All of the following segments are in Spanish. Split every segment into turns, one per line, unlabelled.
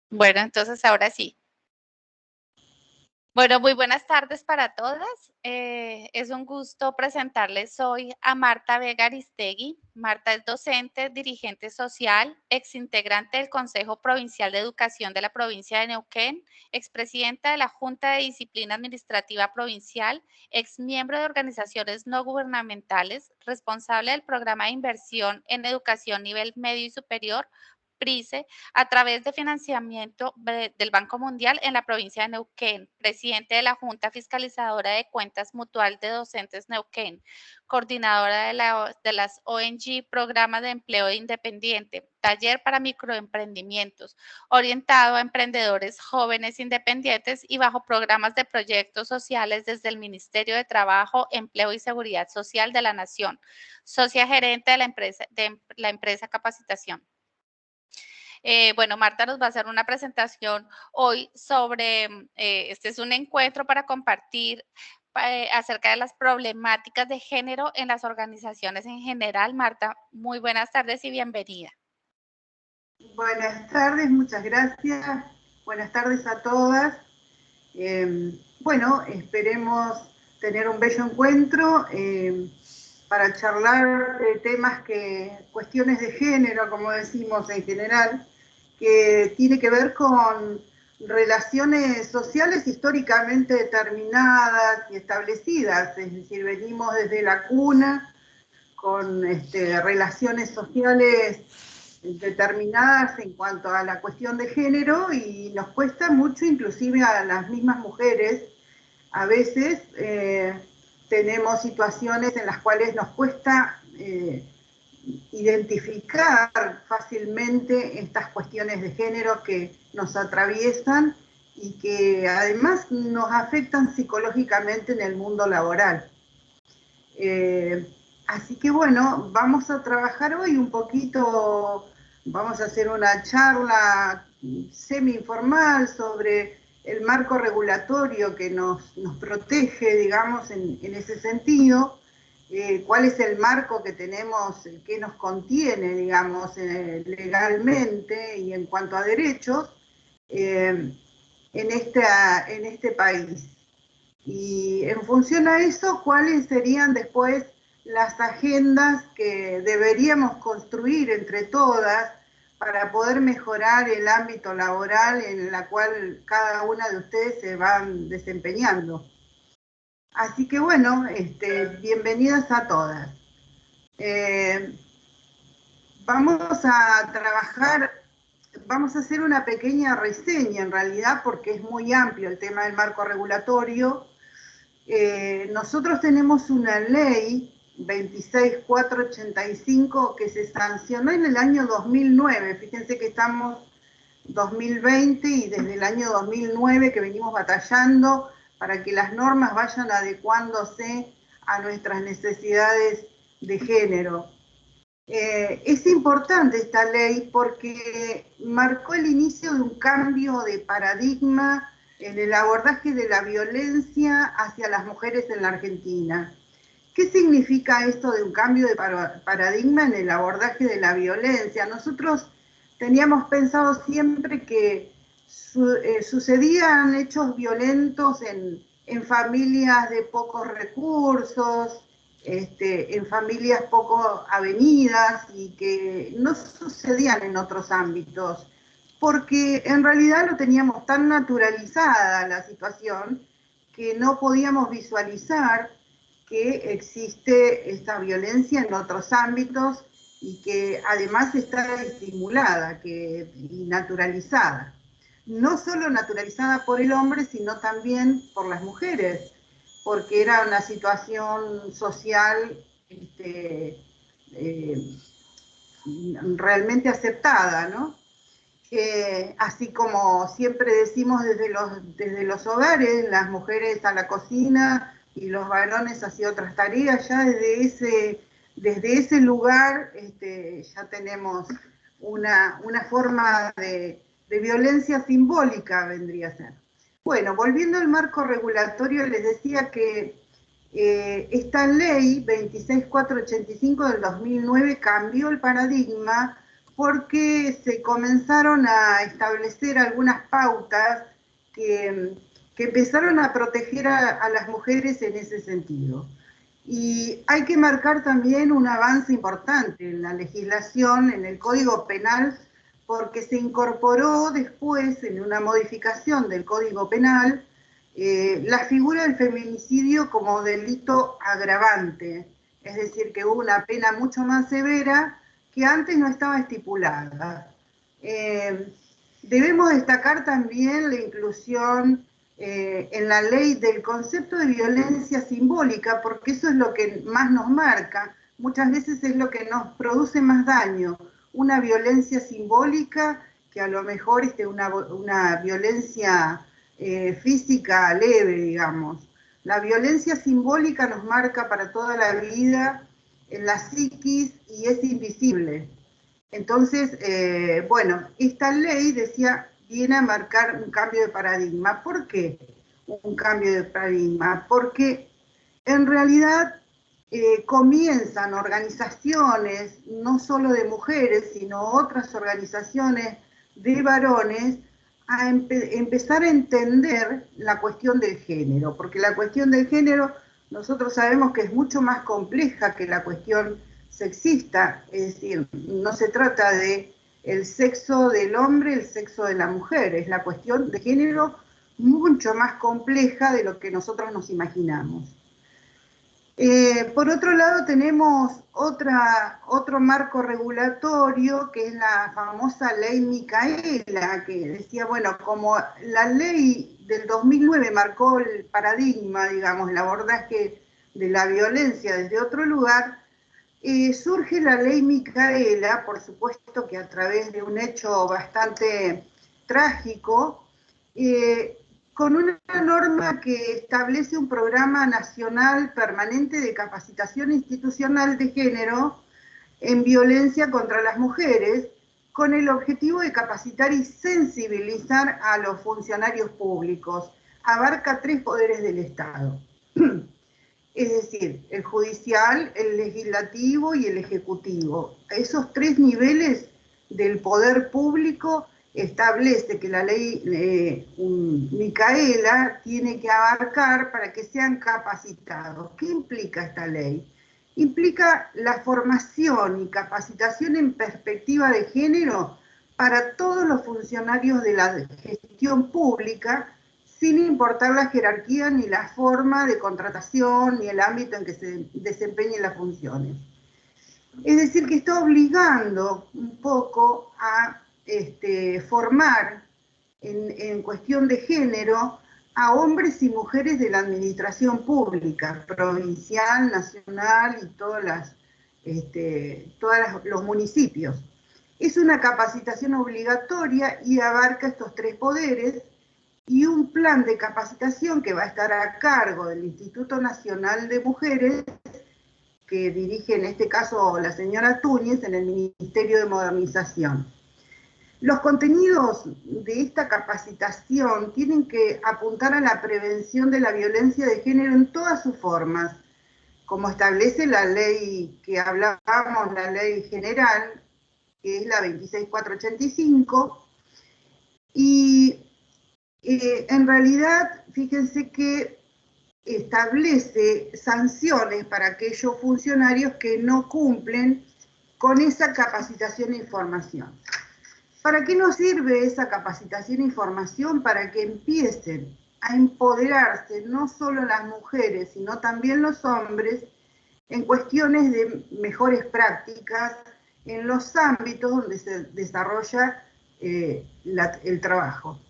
Bueno, entonces ahora sí. Bueno, muy buenas tardes para todas. Es un gusto presentarles hoy a Marta Vega Aristegui. Marta es docente, dirigente social, exintegrante del Consejo Provincial de Educación de la provincia de Neuquén, expresidenta de la Junta de Disciplina Administrativa Provincial, exmiembro de organizaciones no gubernamentales, responsable del programa de inversión en educación nivel medio y superior, PRICE, a través de financiamiento del Banco Mundial en la provincia de Neuquén, presidente de la Junta Fiscalizadora de Cuentas Mutual de Docentes Neuquén, coordinadora de las ONG Programa de Empleo Independiente, taller para microemprendimientos, orientado a emprendedores jóvenes independientes y bajo programas de proyectos sociales desde el Ministerio de Trabajo, Empleo y Seguridad Social de la Nación, socia gerente de la empresa Capacitación. Bueno, Marta nos va a hacer una presentación hoy sobre, este es un encuentro para compartir acerca de las problemáticas de género en las organizaciones en general. Marta, muy buenas tardes y bienvenida.
Buenas tardes, muchas gracias. Buenas tardes a todas. Bueno, esperemos tener un bello encuentro para charlar de temas cuestiones de género, como decimos en general, que tiene que ver con relaciones sociales históricamente determinadas y establecidas, es decir, venimos desde la cuna con relaciones sociales determinadas en cuanto a la cuestión de género y nos cuesta mucho, inclusive a las mismas mujeres, a veces tenemos situaciones en las cuales nos cuesta identificar fácilmente estas cuestiones de género que nos atraviesan y que además nos afectan psicológicamente en el mundo laboral. Así que bueno, vamos a trabajar hoy un poquito, vamos a hacer una charla semi-informal sobre el marco regulatorio que nos protege, digamos, en ese sentido, cuál es el marco que tenemos, que nos contiene, digamos, legalmente y en cuanto a derechos en este país. Y en función a eso, ¿cuáles serían después las agendas que deberíamos construir entre todas para poder mejorar el ámbito laboral en la cual cada una de ustedes se van desempeñando? Así que bueno, bienvenidas a todas. Vamos a trabajar, vamos a hacer una pequeña reseña en realidad porque es muy amplio el tema del marco regulatorio. Nosotros tenemos una ley 26485 que se sancionó en el año 2009. Fíjense que estamos 2020 y desde el año 2009 que venimos batallando para que las normas vayan adecuándose a nuestras necesidades de género. Es importante esta ley porque marcó el inicio de un cambio de paradigma en el abordaje de la violencia hacia las mujeres en la Argentina. ¿Qué significa esto de un cambio de paradigma en el abordaje de la violencia? Nosotros teníamos pensado siempre que sucedían hechos violentos en familias de pocos recursos, en familias poco avenidas y que no sucedían en otros ámbitos, porque en realidad lo teníamos tan naturalizada la situación que no podíamos visualizar que existe esta violencia en otros ámbitos y que además está estimulada y naturalizada. No solo naturalizada por el hombre, sino también por las mujeres, porque era una situación social realmente aceptada, ¿no? Así como siempre decimos desde los hogares, las mujeres a la cocina y los varones hacia otras tareas, ya desde ese lugar ya tenemos una forma de violencia simbólica, vendría a ser. Bueno, volviendo al marco regulatorio, les decía que esta ley 26485 del 2009 cambió el paradigma porque se comenzaron a establecer algunas pautas que empezaron a proteger a las mujeres en ese sentido. Y hay que marcar también un avance importante en la legislación, en el Código Penal, porque se incorporó después, en una modificación del Código Penal, la figura del feminicidio como delito agravante, es decir, que hubo una pena mucho más severa que antes no estaba estipulada. Debemos destacar también la inclusión en la ley del concepto de violencia simbólica, porque eso es lo que más nos marca, muchas veces es lo que nos produce más daño, una violencia simbólica que a lo mejor una violencia física leve, digamos. La violencia simbólica nos marca para toda la vida en la psiquis y es invisible. Entonces, bueno, esta ley, decía, viene a marcar un cambio de paradigma. ¿Por qué un cambio de paradigma? Porque en realidad comienzan organizaciones, no solo de mujeres, sino otras organizaciones de varones, a empezar a entender la cuestión del género, porque la cuestión del género nosotros sabemos que es mucho más compleja que la cuestión sexista, es decir, no se trata de el sexo del hombre, el sexo de la mujer, es la cuestión de género mucho más compleja de lo que nosotros nos imaginamos. Por otro lado tenemos otro marco regulatorio que es la famosa ley Micaela, que decía, bueno, como la ley del 2009 marcó el paradigma, digamos, el abordaje de la violencia desde otro lugar, surge la ley Micaela, por supuesto que a través de un hecho bastante trágico, con una norma que establece un programa nacional permanente de capacitación institucional de género en violencia contra las mujeres, con el objetivo de capacitar y sensibilizar a los funcionarios públicos. Abarca 3 poderes del Estado. Es decir, el judicial, el legislativo y el ejecutivo. Esos 3 niveles del poder público establece que la ley Micaela tiene que abarcar para que sean capacitados. ¿Qué implica esta ley? Implica la formación y capacitación en perspectiva de género para todos los funcionarios de la gestión pública, sin importar la jerarquía ni la forma de contratación ni el ámbito en que se desempeñen las funciones. Es decir, que está obligando un poco a formar en cuestión de género a hombres y mujeres de la administración pública, provincial, nacional y todos los municipios. Es una capacitación obligatoria y abarca estos 3 poderes, y un plan de capacitación que va a estar a cargo del Instituto Nacional de Mujeres, que dirige en este caso la señora Túñez en el Ministerio de Modernización. Los contenidos de esta capacitación tienen que apuntar a la prevención de la violencia de género en todas sus formas, como establece la ley que hablábamos, la ley general, que es la 26485, y en realidad, fíjense que establece sanciones para aquellos funcionarios que no cumplen con esa capacitación e información. ¿Para qué nos sirve esa capacitación e información? Para que empiecen a empoderarse no solo las mujeres, sino también los hombres en cuestiones de mejores prácticas en los ámbitos donde se desarrolla el trabajo.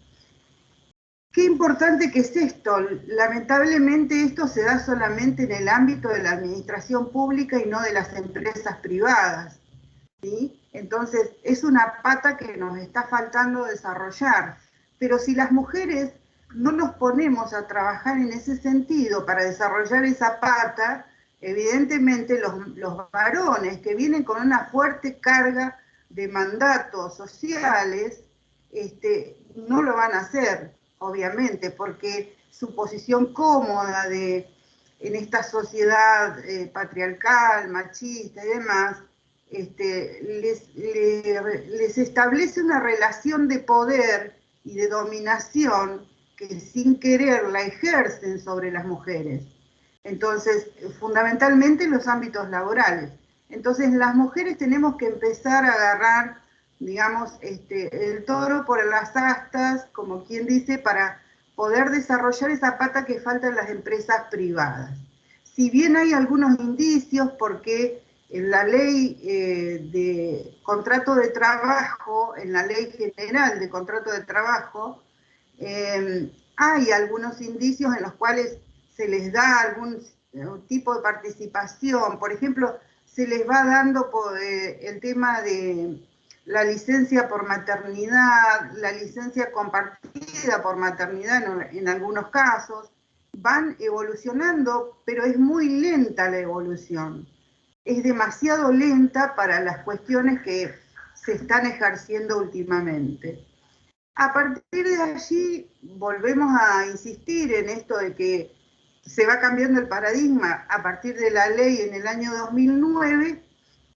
Qué importante que es esto. Lamentablemente esto se da solamente en el ámbito de la administración pública y no de las empresas privadas, ¿sí? Entonces es una pata que nos está faltando desarrollar. Pero si las mujeres no nos ponemos a trabajar en ese sentido para desarrollar esa pata, evidentemente los varones que vienen con una fuerte carga de mandatos sociales, no lo van a hacer, obviamente, porque su posición cómoda en esta sociedad patriarcal, machista y demás, les establece una relación de poder y de dominación que sin querer la ejercen sobre las mujeres. Entonces, fundamentalmente los ámbitos laborales. Entonces, las mujeres tenemos que empezar a agarrar, digamos, el toro por las astas, como quien dice, para poder desarrollar esa pata que falta en las empresas privadas. Si bien hay algunos indicios, porque en la ley de contrato de trabajo, en la ley general de contrato de trabajo, hay algunos indicios en los cuales se les da algún tipo de participación. Por ejemplo, se les va dando el tema de la licencia por maternidad, la licencia compartida por maternidad en algunos casos. Van evolucionando, pero es muy lenta la evolución. Es demasiado lenta para las cuestiones que se están ejerciendo últimamente. A partir de allí volvemos a insistir en esto de que se va cambiando el paradigma a partir de la ley en el año 2009.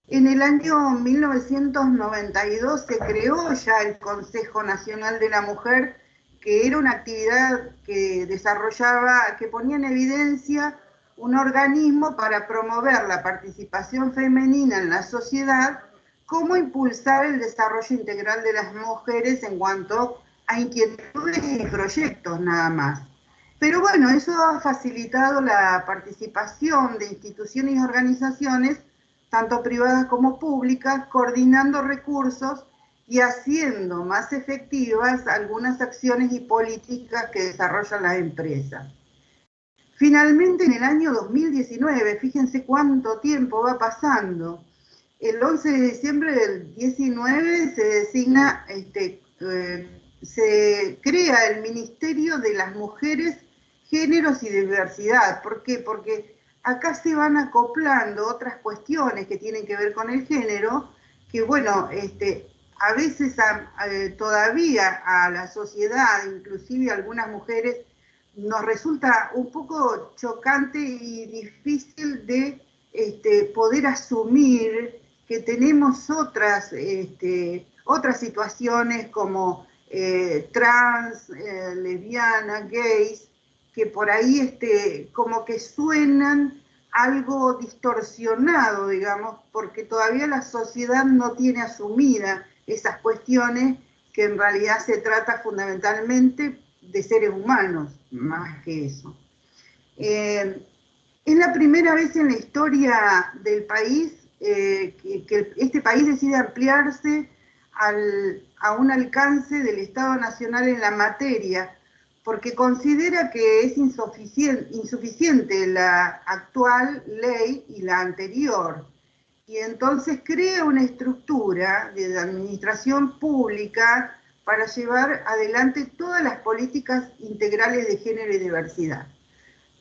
En el año 1992 se creó ya el Consejo Nacional de la Mujer, que era una actividad que desarrollaba, que ponía en evidencia un organismo para promover la participación femenina en la sociedad, cómo impulsar el desarrollo integral de las mujeres en cuanto a inquietudes y proyectos nada más. Pero bueno, eso ha facilitado la participación de instituciones y organizaciones, tanto privadas como públicas, coordinando recursos y haciendo más efectivas algunas acciones y políticas que desarrollan las empresas. Finalmente, en el año 2019, fíjense cuánto tiempo va pasando, el 11 de diciembre del 19 se designa, se crea el Ministerio de las Mujeres, Géneros y Diversidad. ¿Por qué? Porque acá se van acoplando otras cuestiones que tienen que ver con el género, que bueno, a veces todavía a la sociedad, inclusive a algunas mujeres, nos resulta un poco chocante y difícil de poder asumir que tenemos otras situaciones como trans, lesbianas, gays, que por ahí como que suenan algo distorsionado, digamos, porque todavía la sociedad no tiene asumida esas cuestiones, que en realidad se trata fundamentalmente de seres humanos, más que eso. Es la primera vez en la historia del país que este país decide ampliarse a un alcance del Estado Nacional en la materia, porque considera que es insuficiente la actual ley y la anterior, y entonces crea una estructura de administración pública para llevar adelante todas las políticas integrales de género y diversidad.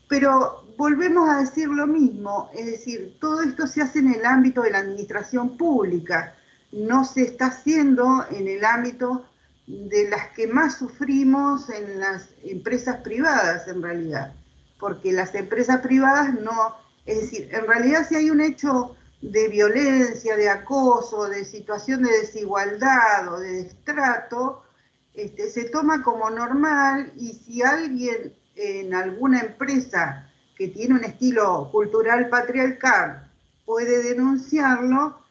Pero volvemos a decir lo mismo, es decir, todo esto se hace en el ámbito de la administración pública, no se está haciendo en el ámbito de las que más sufrimos en las empresas privadas en realidad, porque las empresas privadas no, es decir, en realidad si hay un hecho de violencia, de acoso, de situación de desigualdad o de destrato, se toma como normal, y si alguien en alguna empresa que tiene un estilo cultural patriarcal puede denunciarlo,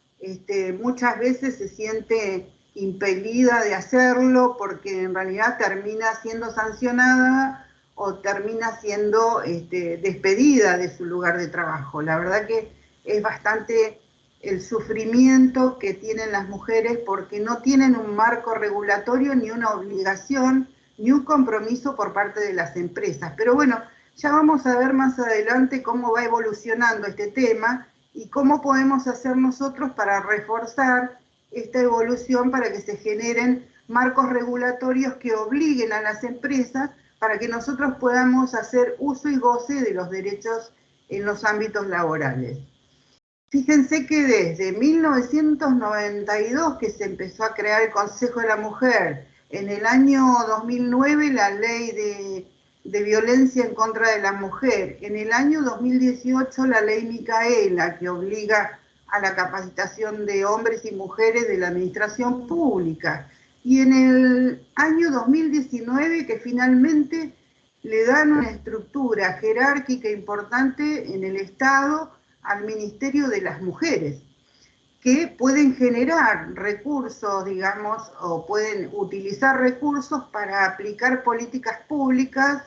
muchas veces se siente impelida de hacerlo porque en realidad termina siendo sancionada o termina siendo despedida de su lugar de trabajo. La verdad que es bastante el sufrimiento que tienen las mujeres porque no tienen un marco regulatorio ni una obligación ni un compromiso por parte de las empresas. Pero bueno, ya vamos a ver más adelante cómo va evolucionando este tema y cómo podemos hacer nosotros para reforzar esta evolución para que se generen marcos regulatorios que obliguen a las empresas para que nosotros podamos hacer uso y goce de los derechos en los ámbitos laborales. Fíjense que desde 1992 que se empezó a crear el Consejo de la Mujer, en el año 2009 la ley de violencia en contra de la mujer, en el año 2018 la ley Micaela, que obliga a la capacitación de hombres y mujeres de la administración pública. Y en el año 2019 que finalmente le dan una estructura jerárquica importante en el Estado al Ministerio de las Mujeres, que pueden generar recursos, digamos, o pueden utilizar recursos para aplicar políticas públicas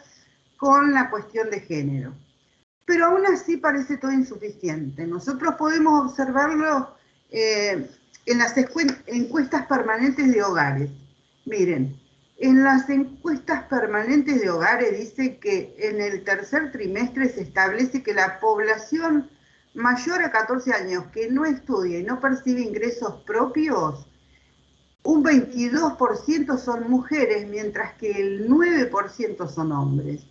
con la cuestión de género. Pero aún así parece todo insuficiente. Nosotros podemos observarlo en las encuestas permanentes de hogares. Miren, en las encuestas permanentes de hogares dice que en el tercer trimestre se establece que la población mayor a 14 años que no estudia y no percibe ingresos propios, un 22% son mujeres, mientras que el 9% son hombres.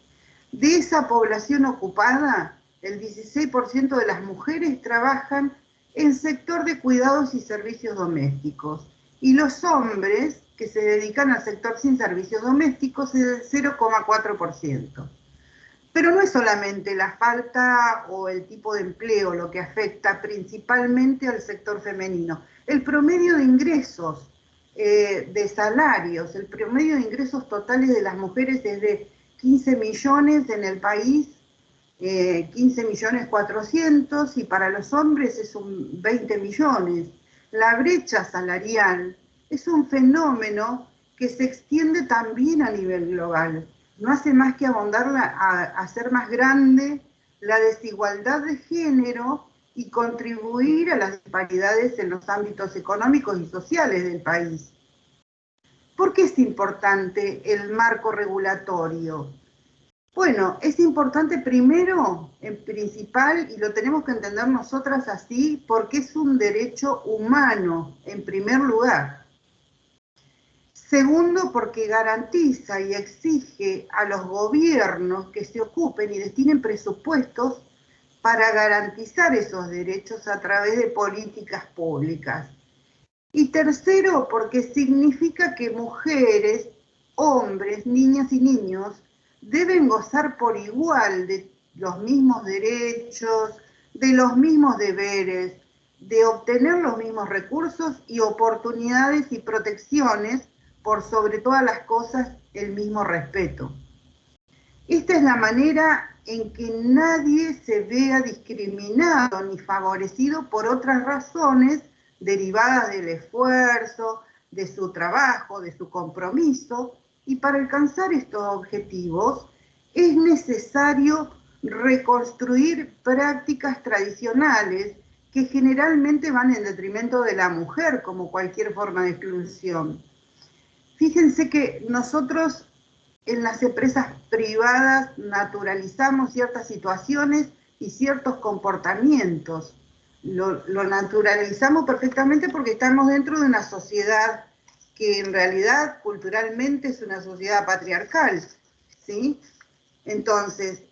De esa población ocupada, el 16% de las mujeres trabajan en sector de cuidados y servicios domésticos, y los hombres que se dedican al sector sin servicios domésticos es del 0,4%. Pero no es solamente la falta o el tipo de empleo lo que afecta principalmente al sector femenino. El promedio de ingresos, de salarios, el promedio de ingresos totales de las mujeres es de 15 millones en el país, 15 millones 400, y para los hombres es un 20 millones. La brecha salarial es un fenómeno que se extiende también a nivel global. No hace más que abondarla a hacer más grande la desigualdad de género y contribuir a las disparidades en los ámbitos económicos y sociales del país. ¿Por qué es importante el marco regulatorio? Bueno, es importante primero, en principal, y lo tenemos que entender nosotras así, porque es un derecho humano, en primer lugar. Segundo, porque garantiza y exige a los gobiernos que se ocupen y destinen presupuestos para garantizar esos derechos a través de políticas públicas. Y tercero, porque significa que mujeres, hombres, niñas y niños deben gozar por igual de los mismos derechos, de los mismos deberes, de obtener los mismos recursos y oportunidades y protecciones, por sobre todas las cosas, el mismo respeto. Esta es la manera en que nadie se vea discriminado ni favorecido por otras razones derivadas del esfuerzo, de su trabajo, de su compromiso, y para alcanzar estos objetivos es necesario reconstruir prácticas tradicionales que generalmente van en detrimento de la mujer, como cualquier forma de exclusión. Fíjense que nosotros en las empresas privadas naturalizamos ciertas situaciones y ciertos comportamientos. Lo naturalizamos perfectamente porque estamos dentro de una sociedad que en realidad culturalmente es una sociedad patriarcal, ¿sí? Entonces,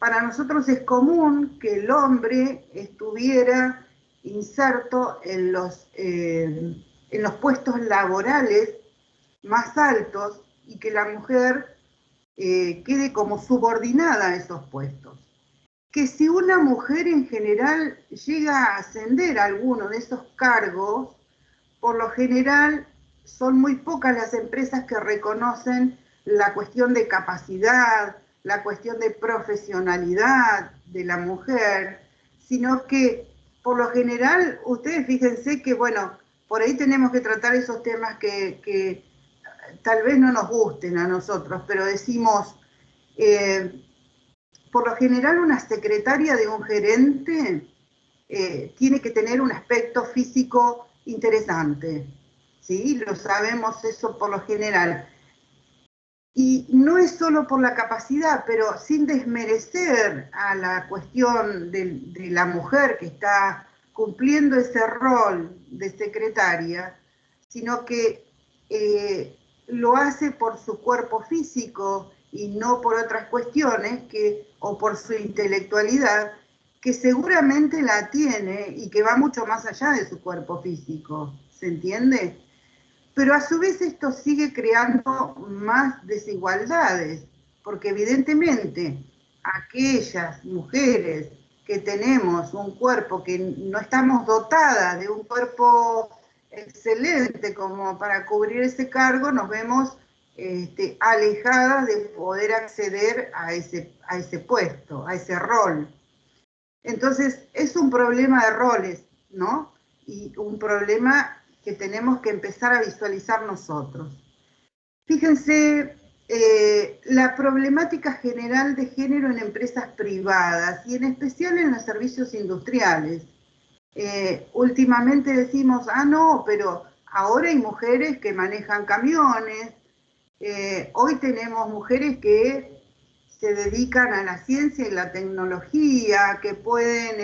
para nosotros es común que el hombre estuviera inserto en los puestos laborales más altos y que la mujer quede como subordinada a esos puestos. Que si una mujer en general llega a ascender a alguno de esos cargos, por lo general son muy pocas las empresas que reconocen la cuestión de capacidad, la cuestión de profesionalidad de la mujer, sino que por lo general, ustedes fíjense que, bueno, por ahí tenemos que tratar esos temas que tal vez no nos gusten a nosotros, pero decimos, por lo general una secretaria de un gerente tiene que tener un aspecto físico interesante, ¿sí? Lo sabemos eso por lo general. Y no es solo por la capacidad, pero sin desmerecer a la cuestión de la mujer que está cumpliendo ese rol de secretaria, sino que lo hace por su cuerpo físico y no por otras cuestiones, o por su intelectualidad, que seguramente la tiene y que va mucho más allá de su cuerpo físico, ¿se entiende? Pero a su vez esto sigue creando más desigualdades, porque evidentemente aquellas mujeres que tenemos un cuerpo, que no estamos dotadas de un cuerpo excelente como para cubrir ese cargo, nos vemos alejadas de poder acceder a ese puesto, a ese rol. Entonces, es un problema de roles, ¿no? Y un problema que tenemos que empezar a visualizar nosotros. Fíjense, la problemática general de género en empresas privadas y en especial en los servicios industriales. Últimamente decimos, no, pero ahora hay mujeres que manejan camiones, hoy tenemos mujeres que se dedican a la ciencia y la tecnología, que pueden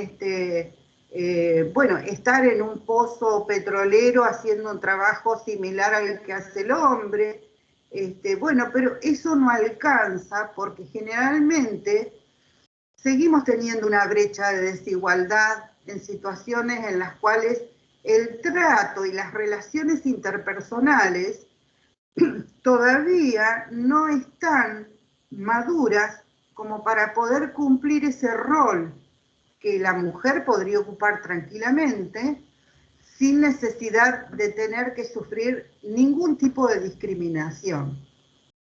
estar en un pozo petrolero haciendo un trabajo similar al que hace el hombre. Pero eso no alcanza porque generalmente seguimos teniendo una brecha de desigualdad en situaciones en las cuales el trato y las relaciones interpersonales todavía no están maduras como para poder cumplir ese rol que la mujer podría ocupar tranquilamente sin necesidad de tener que sufrir ningún tipo de discriminación,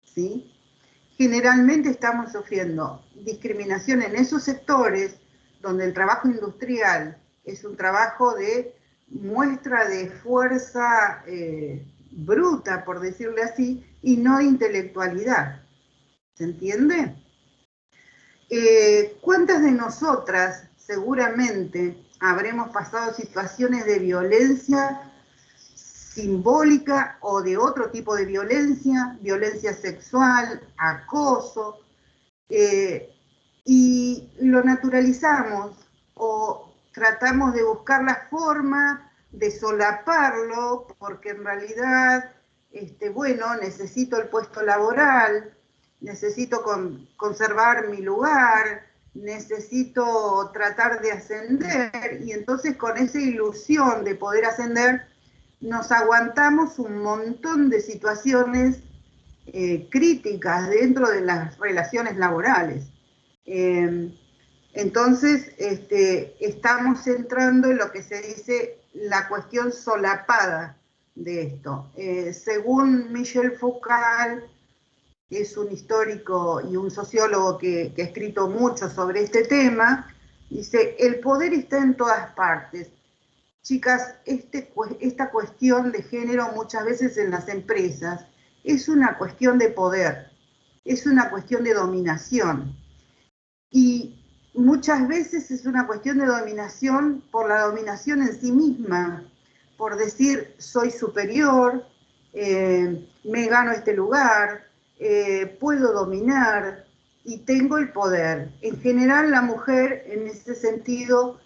¿sí? Generalmente estamos sufriendo discriminación en esos sectores donde el trabajo industrial es un trabajo de muestra de fuerza bruta, por decirle así, y no de intelectualidad. ¿Se entiende? ¿Cuántas de nosotras seguramente habremos pasado situaciones de violencia simbólica o de otro tipo de violencia, violencia sexual, acoso, y lo naturalizamos o tratamos de buscar la forma de solaparlo porque en realidad, necesito el puesto laboral, necesito conservar mi lugar, necesito tratar de ascender, y entonces con esa ilusión de poder ascender, nos aguantamos un montón de situaciones críticas dentro de las relaciones laborales. Entonces, estamos entrando en lo que se dice la cuestión solapada de esto. Según Michel Foucault, que es un histórico y un sociólogo que ha escrito mucho sobre este tema, dice, el poder está en todas partes. Chicas, esta cuestión de género muchas veces en las empresas es una cuestión de poder, es una cuestión de dominación. Y muchas veces es una cuestión de dominación por la dominación en sí misma, por decir soy superior, me gano este lugar, puedo dominar y tengo el poder. En general la mujer en ese sentido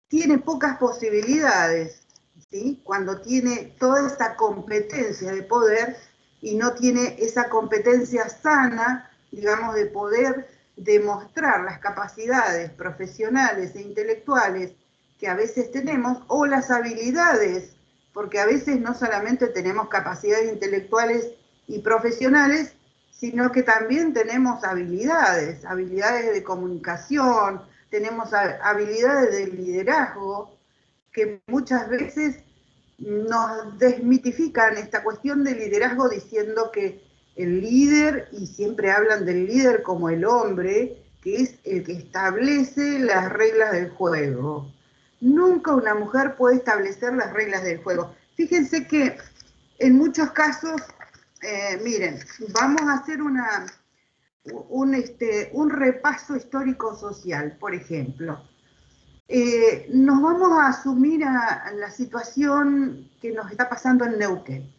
tiene pocas posibilidades, ¿sí? Cuando tiene toda esa competencia de poder y no tiene esa competencia sana, digamos, de poder demostrar las capacidades profesionales e intelectuales que a veces tenemos, o las habilidades, porque a veces no solamente tenemos capacidades intelectuales y profesionales, sino que también tenemos habilidades de comunicación, tenemos habilidades de liderazgo que muchas veces nos desmitifican esta cuestión de liderazgo diciendo que el líder, y siempre hablan del líder como el hombre, que es el que establece las reglas del juego. Nunca una mujer puede establecer las reglas del juego. Fíjense que en muchos casos, miren, vamos a hacer un repaso histórico-social, por ejemplo. Nos vamos a asumir a la situación que nos está pasando en Neuquén.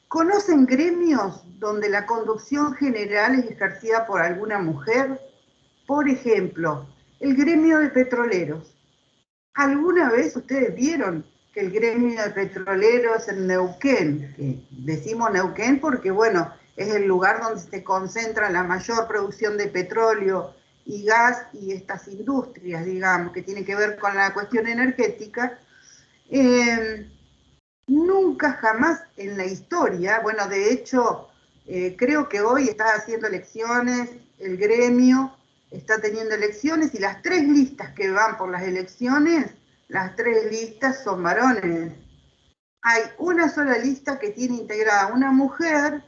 ¿Conocen gremios donde la conducción general es ejercida por alguna mujer? Por ejemplo, el gremio de petroleros. ¿Alguna vez ustedes vieron que el gremio de petroleros en Neuquén, que decimos Neuquén porque, bueno, es el lugar donde se concentra la mayor producción de petróleo y gas y estas industrias, digamos, que tienen que ver con la cuestión energética, nunca jamás en la historia, bueno, de hecho, creo que hoy está haciendo elecciones el gremio está teniendo elecciones y las 3 listas que van por las elecciones, las 3 listas son varones. Hay una sola lista que tiene integrada una mujer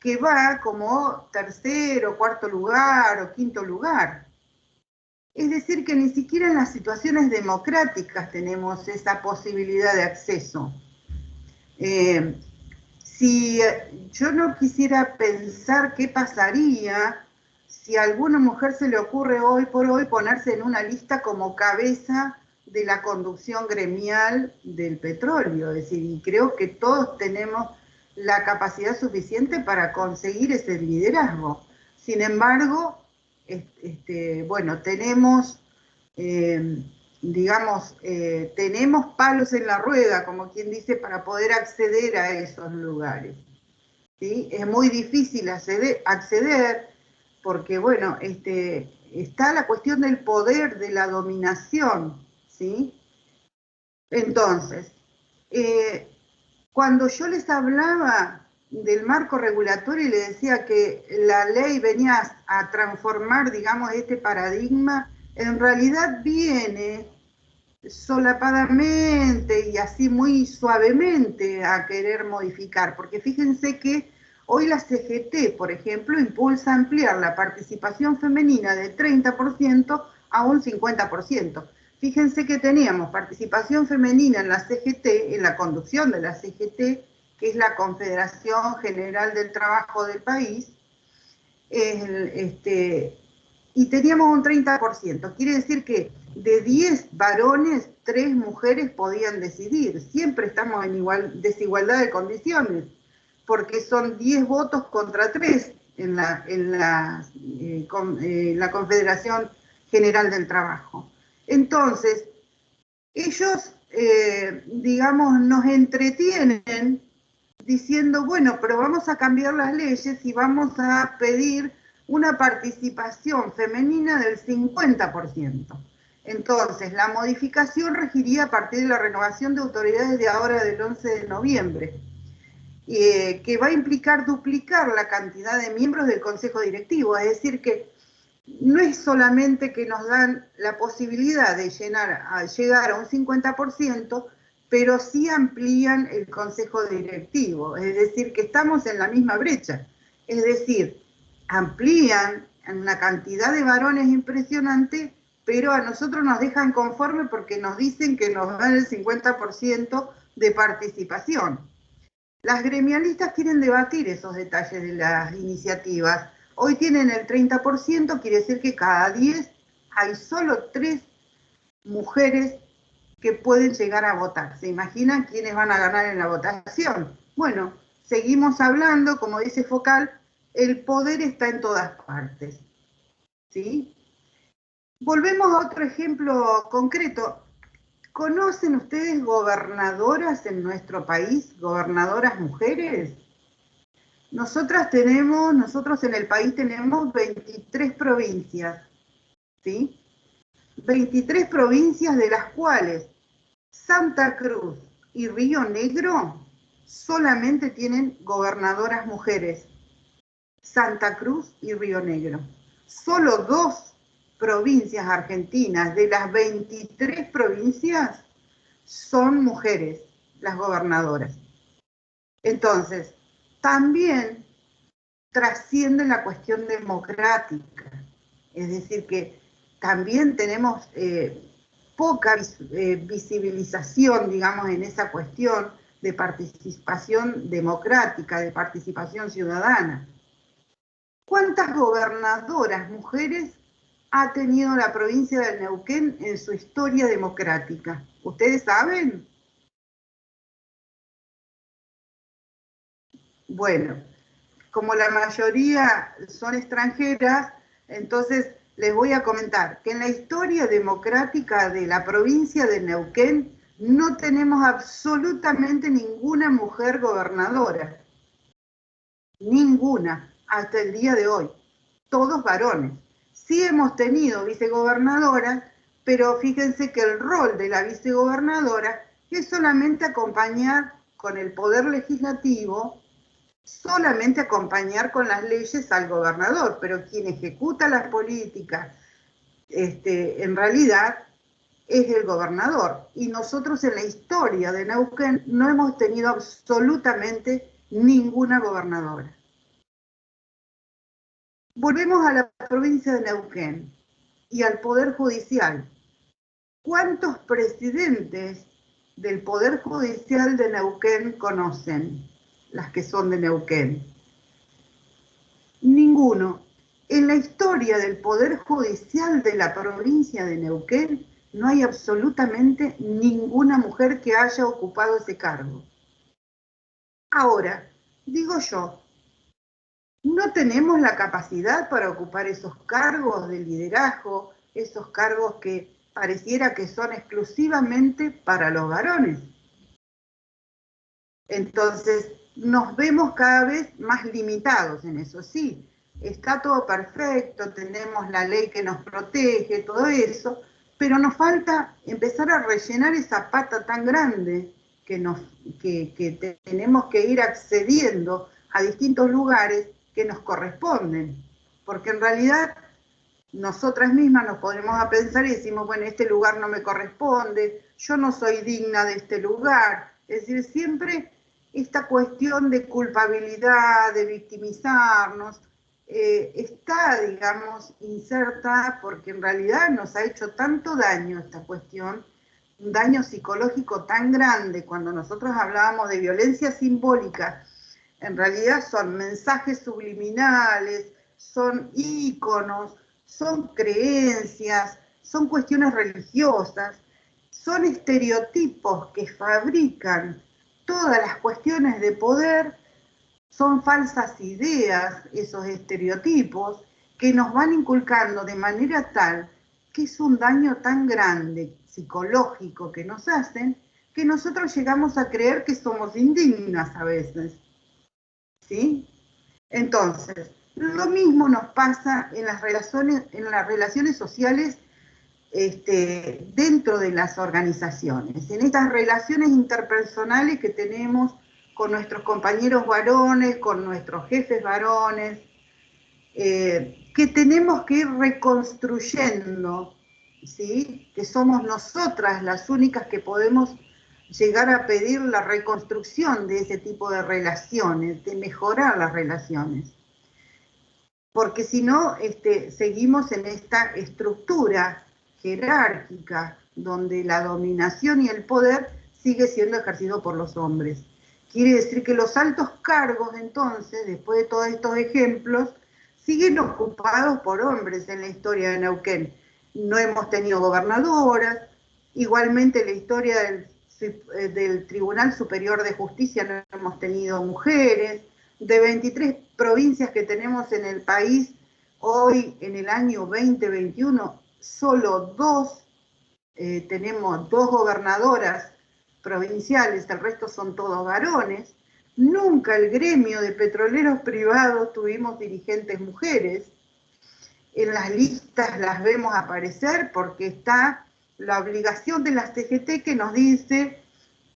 que va como tercero, cuarto lugar o quinto lugar. Es decir, que ni siquiera en las situaciones democráticas tenemos esa posibilidad de acceso. Si yo no quisiera pensar qué pasaría si a alguna mujer se le ocurre hoy por hoy ponerse en una lista como cabeza de la conducción gremial del petróleo. Es decir, y creo que todos tenemos la capacidad suficiente para conseguir ese liderazgo. Sin embargo, bueno, tenemos, digamos, tenemos palos en la rueda, como quien dice, para poder acceder a esos lugares. ¿Sí? Es muy difícil acceder porque, bueno, está la cuestión del poder, de la dominación, ¿sí? Entonces, cuando yo les hablaba del marco regulatorio y les decía que la ley venía a transformar, digamos, este paradigma, en realidad viene solapadamente y así muy suavemente a querer modificar, porque fíjense que hoy la CGT, por ejemplo, impulsa ampliar la participación femenina del 30% a un 50%. Fíjense que teníamos participación femenina en la CGT, en la conducción de la CGT, que es la Confederación General del Trabajo del país, y teníamos un 30%. Quiere decir que de 10 varones, 3 mujeres podían decidir. Siempre estamos en desigualdad de condiciones, porque son 10 votos contra 3 en la Confederación General del Trabajo. Entonces, ellos, digamos, nos entretienen diciendo, bueno, pero vamos a cambiar las leyes y vamos a pedir una participación femenina del 50%. Entonces, la modificación regiría a partir de la renovación de autoridades de ahora del 11 de noviembre, que va a implicar duplicar la cantidad de miembros del Consejo Directivo, es decir, que no es solamente que nos dan la posibilidad de llegar a un 50%, pero sí amplían el Consejo Directivo, es decir, que estamos en la misma brecha, es decir, amplían una cantidad de varones impresionante, pero a nosotros nos dejan conforme porque nos dicen que nos dan el 50% de participación. Las gremialistas quieren debatir esos detalles de las iniciativas. Hoy tienen el 30%, quiere decir que cada 10 hay solo 3 mujeres que pueden llegar a votar. ¿Se imaginan quiénes van a ganar en la votación? Bueno, seguimos hablando, como dice Focal, el poder está en todas partes. ¿Sí? Volvemos a otro ejemplo concreto. ¿Conocen ustedes gobernadoras en nuestro país, gobernadoras mujeres? Nosotros en el país tenemos 23 provincias, ¿sí? 23 provincias de las cuales Santa Cruz y Río Negro solamente tienen gobernadoras mujeres. Santa Cruz y Río Negro. Solo 2 provincias argentinas de las 23 provincias son mujeres, las gobernadoras. Entonces, también trasciende la cuestión democrática, es decir, que también tenemos poca visibilización, digamos, en esa cuestión de participación democrática, de participación ciudadana. ¿Cuántas gobernadoras mujeres ha tenido la provincia de Neuquén en su historia democrática? ¿Ustedes saben? Bueno, como la mayoría son extranjeras, entonces les voy a comentar que en la historia democrática de la provincia de Neuquén no tenemos absolutamente ninguna mujer gobernadora. Ninguna, hasta el día de hoy. Todos varones. Sí hemos tenido vicegobernadoras, pero fíjense que el rol de la vicegobernadora es solamente acompañar con el poder legislativo, solamente acompañar con las leyes al gobernador, pero quien ejecuta las políticas en realidad es el gobernador. Y nosotros en la historia de Neuquén no hemos tenido absolutamente ninguna gobernadora. Volvemos a la provincia de Neuquén y al Poder Judicial. ¿Cuántos presidentes del Poder Judicial de Neuquén conocen las que son de Neuquén? Ninguno. En la historia del Poder Judicial de la provincia de Neuquén no hay absolutamente ninguna mujer que haya ocupado ese cargo. Ahora, digo yo, no tenemos la capacidad para ocupar esos cargos de liderazgo, esos cargos que pareciera que son exclusivamente para los varones. Entonces, nos vemos cada vez más limitados en eso. Sí, está todo perfecto, tenemos la ley que nos protege, todo eso, pero nos falta empezar a rellenar esa pata tan grande que tenemos que ir accediendo a distintos lugares que nos corresponden, porque en realidad nosotras mismas nos ponemos a pensar y decimos, bueno, este lugar no me corresponde, yo no soy digna de este lugar. Es decir, siempre esta cuestión de culpabilidad, de victimizarnos, está, digamos, inserta porque en realidad nos ha hecho tanto daño esta cuestión, un daño psicológico tan grande. Cuando nosotros hablábamos de violencia simbólica, en realidad son mensajes subliminales, son íconos, son creencias, son cuestiones religiosas, son estereotipos que fabrican todas las cuestiones de poder, son falsas ideas, esos estereotipos, que nos van inculcando de manera tal que es un daño tan grande psicológico que nos hacen, que nosotros llegamos a creer que somos indignas a veces. ¿Sí? Entonces, lo mismo nos pasa en las relaciones sociales dentro de las organizaciones, en estas relaciones interpersonales que tenemos con nuestros compañeros varones, con nuestros jefes varones, que tenemos que ir reconstruyendo, ¿sí? Que somos nosotras las únicas que podemos llegar a pedir la reconstrucción de ese tipo de relaciones, de mejorar las relaciones. Porque si no, seguimos en esta estructura jerárquica donde la dominación y el poder sigue siendo ejercido por los hombres. Quiere decir que los altos cargos, entonces, después de todos estos ejemplos, siguen ocupados por hombres en la historia de Neuquén. No hemos tenido gobernadoras, igualmente en la historia del Tribunal Superior de Justicia no hemos tenido mujeres. De 23 provincias que tenemos en el país, hoy en el año 2021, solo tenemos dos gobernadoras provinciales, el resto son todos varones. Nunca el gremio de petroleros privados tuvimos dirigentes mujeres. En las listas las vemos aparecer porque está la obligación de las CGT que nos dice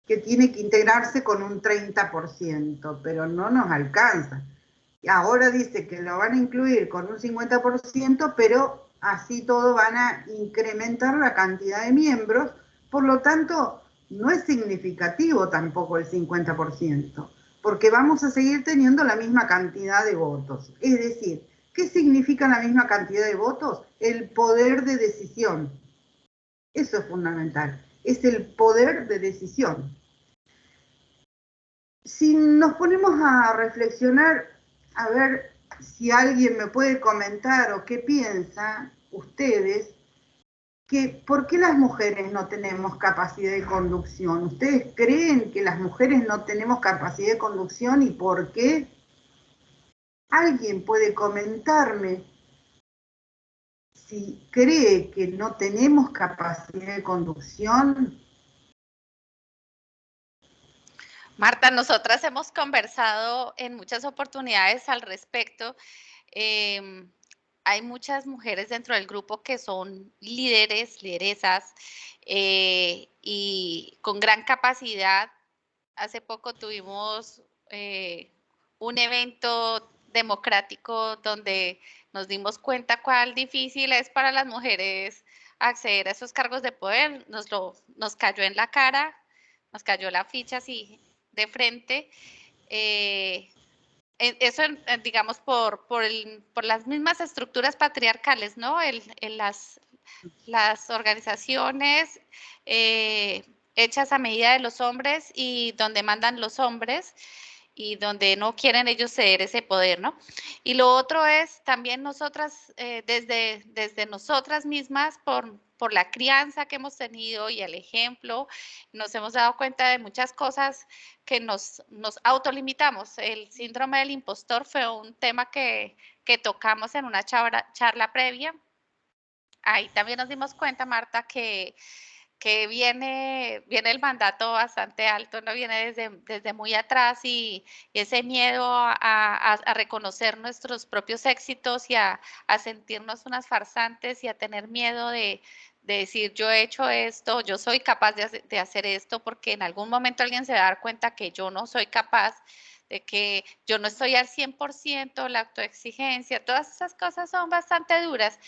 que tiene que integrarse con un 30%, pero no nos alcanza. Y ahora dice que lo van a incluir con un 50%, pero así todo van a incrementar la cantidad de miembros, por lo tanto, no es significativo tampoco el 50%, porque vamos a seguir teniendo la misma cantidad de votos. Es decir, ¿qué significa la misma cantidad de votos? El poder de decisión. Eso es fundamental, es el poder de decisión. Si nos ponemos a reflexionar, a ver si alguien me puede comentar o qué piensan ustedes, que ¿por qué las mujeres no tenemos capacidad de conducción? ¿Ustedes creen que las mujeres no tenemos capacidad de conducción y por qué? ¿Alguien puede comentarme si cree que no tenemos capacidad de conducción?
Marta, nosotras hemos conversado en muchas oportunidades al respecto. Hay muchas mujeres dentro del grupo que son líderes, lideresas y con gran capacidad. Hace poco tuvimos un evento democrático donde nos dimos cuenta cuál difícil es para las mujeres acceder a esos cargos de poder, nos cayó en la cara, nos cayó la ficha así de frente. Eso, digamos, por las mismas estructuras patriarcales, ¿no? Las organizaciones hechas a medida de los hombres y donde mandan los hombres y donde no quieren ellos ceder ese poder, ¿no? Y lo otro es también nosotras, desde nosotras mismas, por la crianza que hemos tenido y el ejemplo, nos hemos dado cuenta de muchas cosas que nos autolimitamos. El síndrome del impostor fue un tema que tocamos en una charla previa. Ahí también nos dimos cuenta, Marta, que viene el mandato bastante alto, ¿no? Viene desde muy atrás y ese miedo a reconocer nuestros propios éxitos y a sentirnos unas farsantes y a tener miedo de decir yo he hecho esto, yo soy capaz de hacer esto, porque en algún momento alguien se va a dar cuenta que yo no soy capaz, de que yo no estoy al 100%, la autoexigencia, todas esas cosas son bastante duras.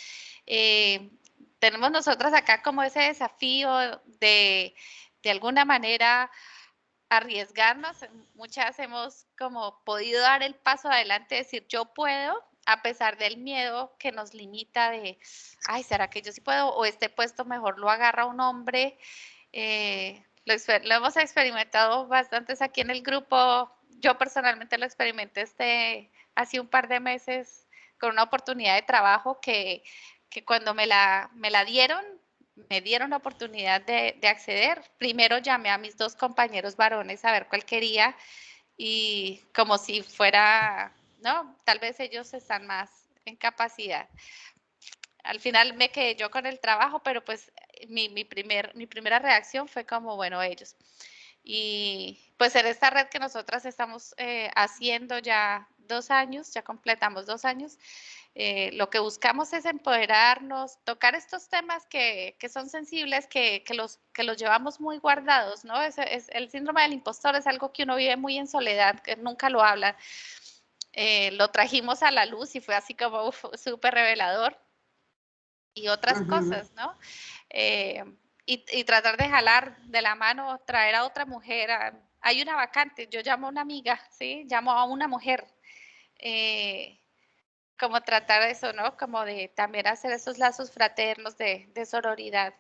Eh, Tenemos nosotras acá como ese desafío de alguna manera arriesgarnos. Muchas hemos como podido dar el paso adelante, decir yo puedo, a pesar del miedo que nos limita de, ay, ¿será que yo sí puedo? O este puesto mejor lo agarra un hombre. Lo hemos experimentado bastantes aquí en el grupo. Yo personalmente lo experimenté hace un par de meses con una oportunidad de trabajo que cuando me dieron, me dieron la oportunidad de acceder. Primero llamé a mis dos compañeros varones a ver cuál quería y como si fuera, no, tal vez ellos están más en capacidad. Al final me quedé yo con el trabajo, pero pues mi primera reacción fue como, bueno, ellos. Y pues en esta red que nosotras estamos haciendo ya 2 años, ya completamos 2 años, lo que buscamos es empoderarnos, tocar estos temas que son sensibles, que los llevamos muy guardados, ¿no? El síndrome del impostor es algo que uno vive muy en soledad, que nunca lo hablan. Lo trajimos a la luz y fue así como súper revelador. Y otras cosas, ¿no? Y tratar de jalar de la mano, traer a otra mujer. Hay una vacante, yo llamo a una amiga, ¿sí? Llamo a una mujer. Como tratar eso, ¿no? Como de también hacer esos lazos fraternos de sororidad.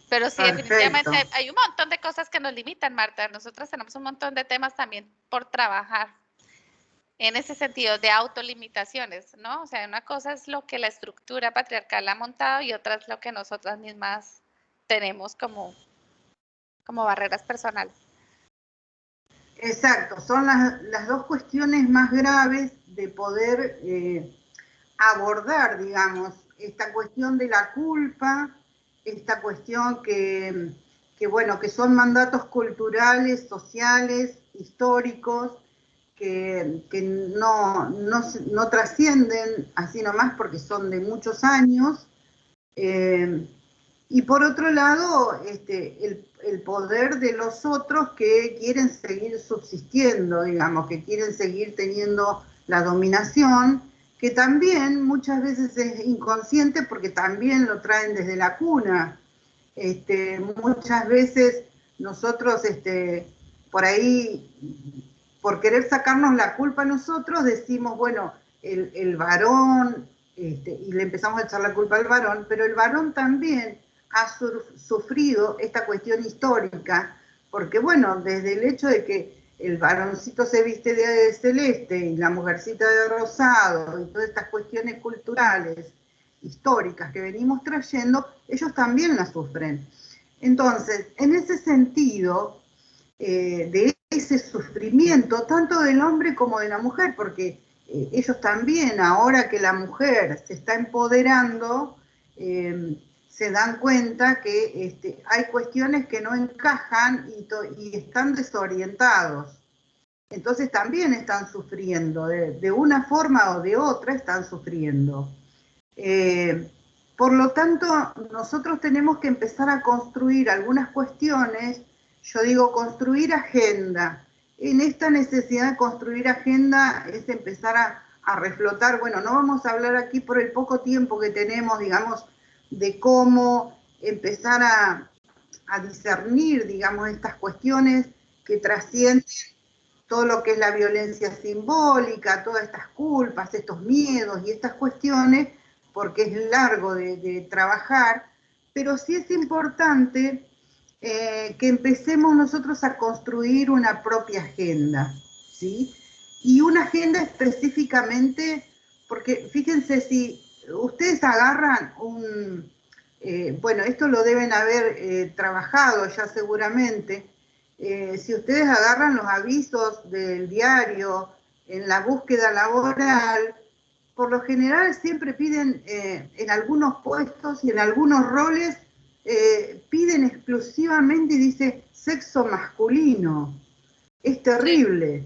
Pero sí,
Perfecto.
definitivamente hay un montón de cosas que nos limitan, Marta. Nosotros tenemos un montón de temas también por trabajar en ese sentido de autolimitaciones, ¿no? O sea, una cosa es lo que la estructura patriarcal ha montado y otra es lo que nosotras mismas tenemos como barreras personales.
Exacto, son las dos cuestiones más graves de poder abordar, digamos, esta cuestión de la culpa, esta cuestión bueno, que son mandatos culturales, sociales, históricos, que no trascienden así nomás porque son de muchos años. Y por otro lado, el poder de los otros que quieren seguir subsistiendo, digamos, que quieren seguir teniendo la dominación, que también muchas veces es inconsciente porque también lo traen desde la cuna. Muchas veces nosotros, por ahí, por querer sacarnos la culpa a nosotros, decimos, bueno, el varón, y le empezamos a echar la culpa al varón, pero el varón también ha sufrido esta cuestión histórica, porque bueno, desde el hecho de que el varoncito se viste de celeste y la mujercita de rosado y todas estas cuestiones culturales, históricas que venimos trayendo, ellos también las sufren. Entonces, en ese sentido, de ese sufrimiento, tanto del hombre como de la mujer, porque ellos también, ahora que la mujer se está empoderando, se dan cuenta que hay cuestiones que no encajan y están desorientados. Entonces también están sufriendo, de una forma o de otra están sufriendo. Por lo tanto, nosotros tenemos que empezar a construir algunas cuestiones, yo digo construir agenda. En esta necesidad de construir agenda es empezar a reflotar, bueno, no vamos a hablar aquí por el poco tiempo que tenemos, digamos, de cómo empezar a discernir, digamos, estas cuestiones que trascienden todo lo que es la violencia simbólica, todas estas culpas, estos miedos y estas cuestiones, porque es largo de trabajar, pero sí es importante que empecemos nosotros a construir una propia agenda, ¿sí? Y una agenda específicamente, porque fíjense, si ustedes agarran bueno, esto lo deben haber trabajado ya seguramente, si ustedes agarran los avisos del diario en la búsqueda laboral, por lo general siempre piden en algunos puestos y en algunos roles, piden exclusivamente y dice sexo masculino. Es
Sí.
terrible,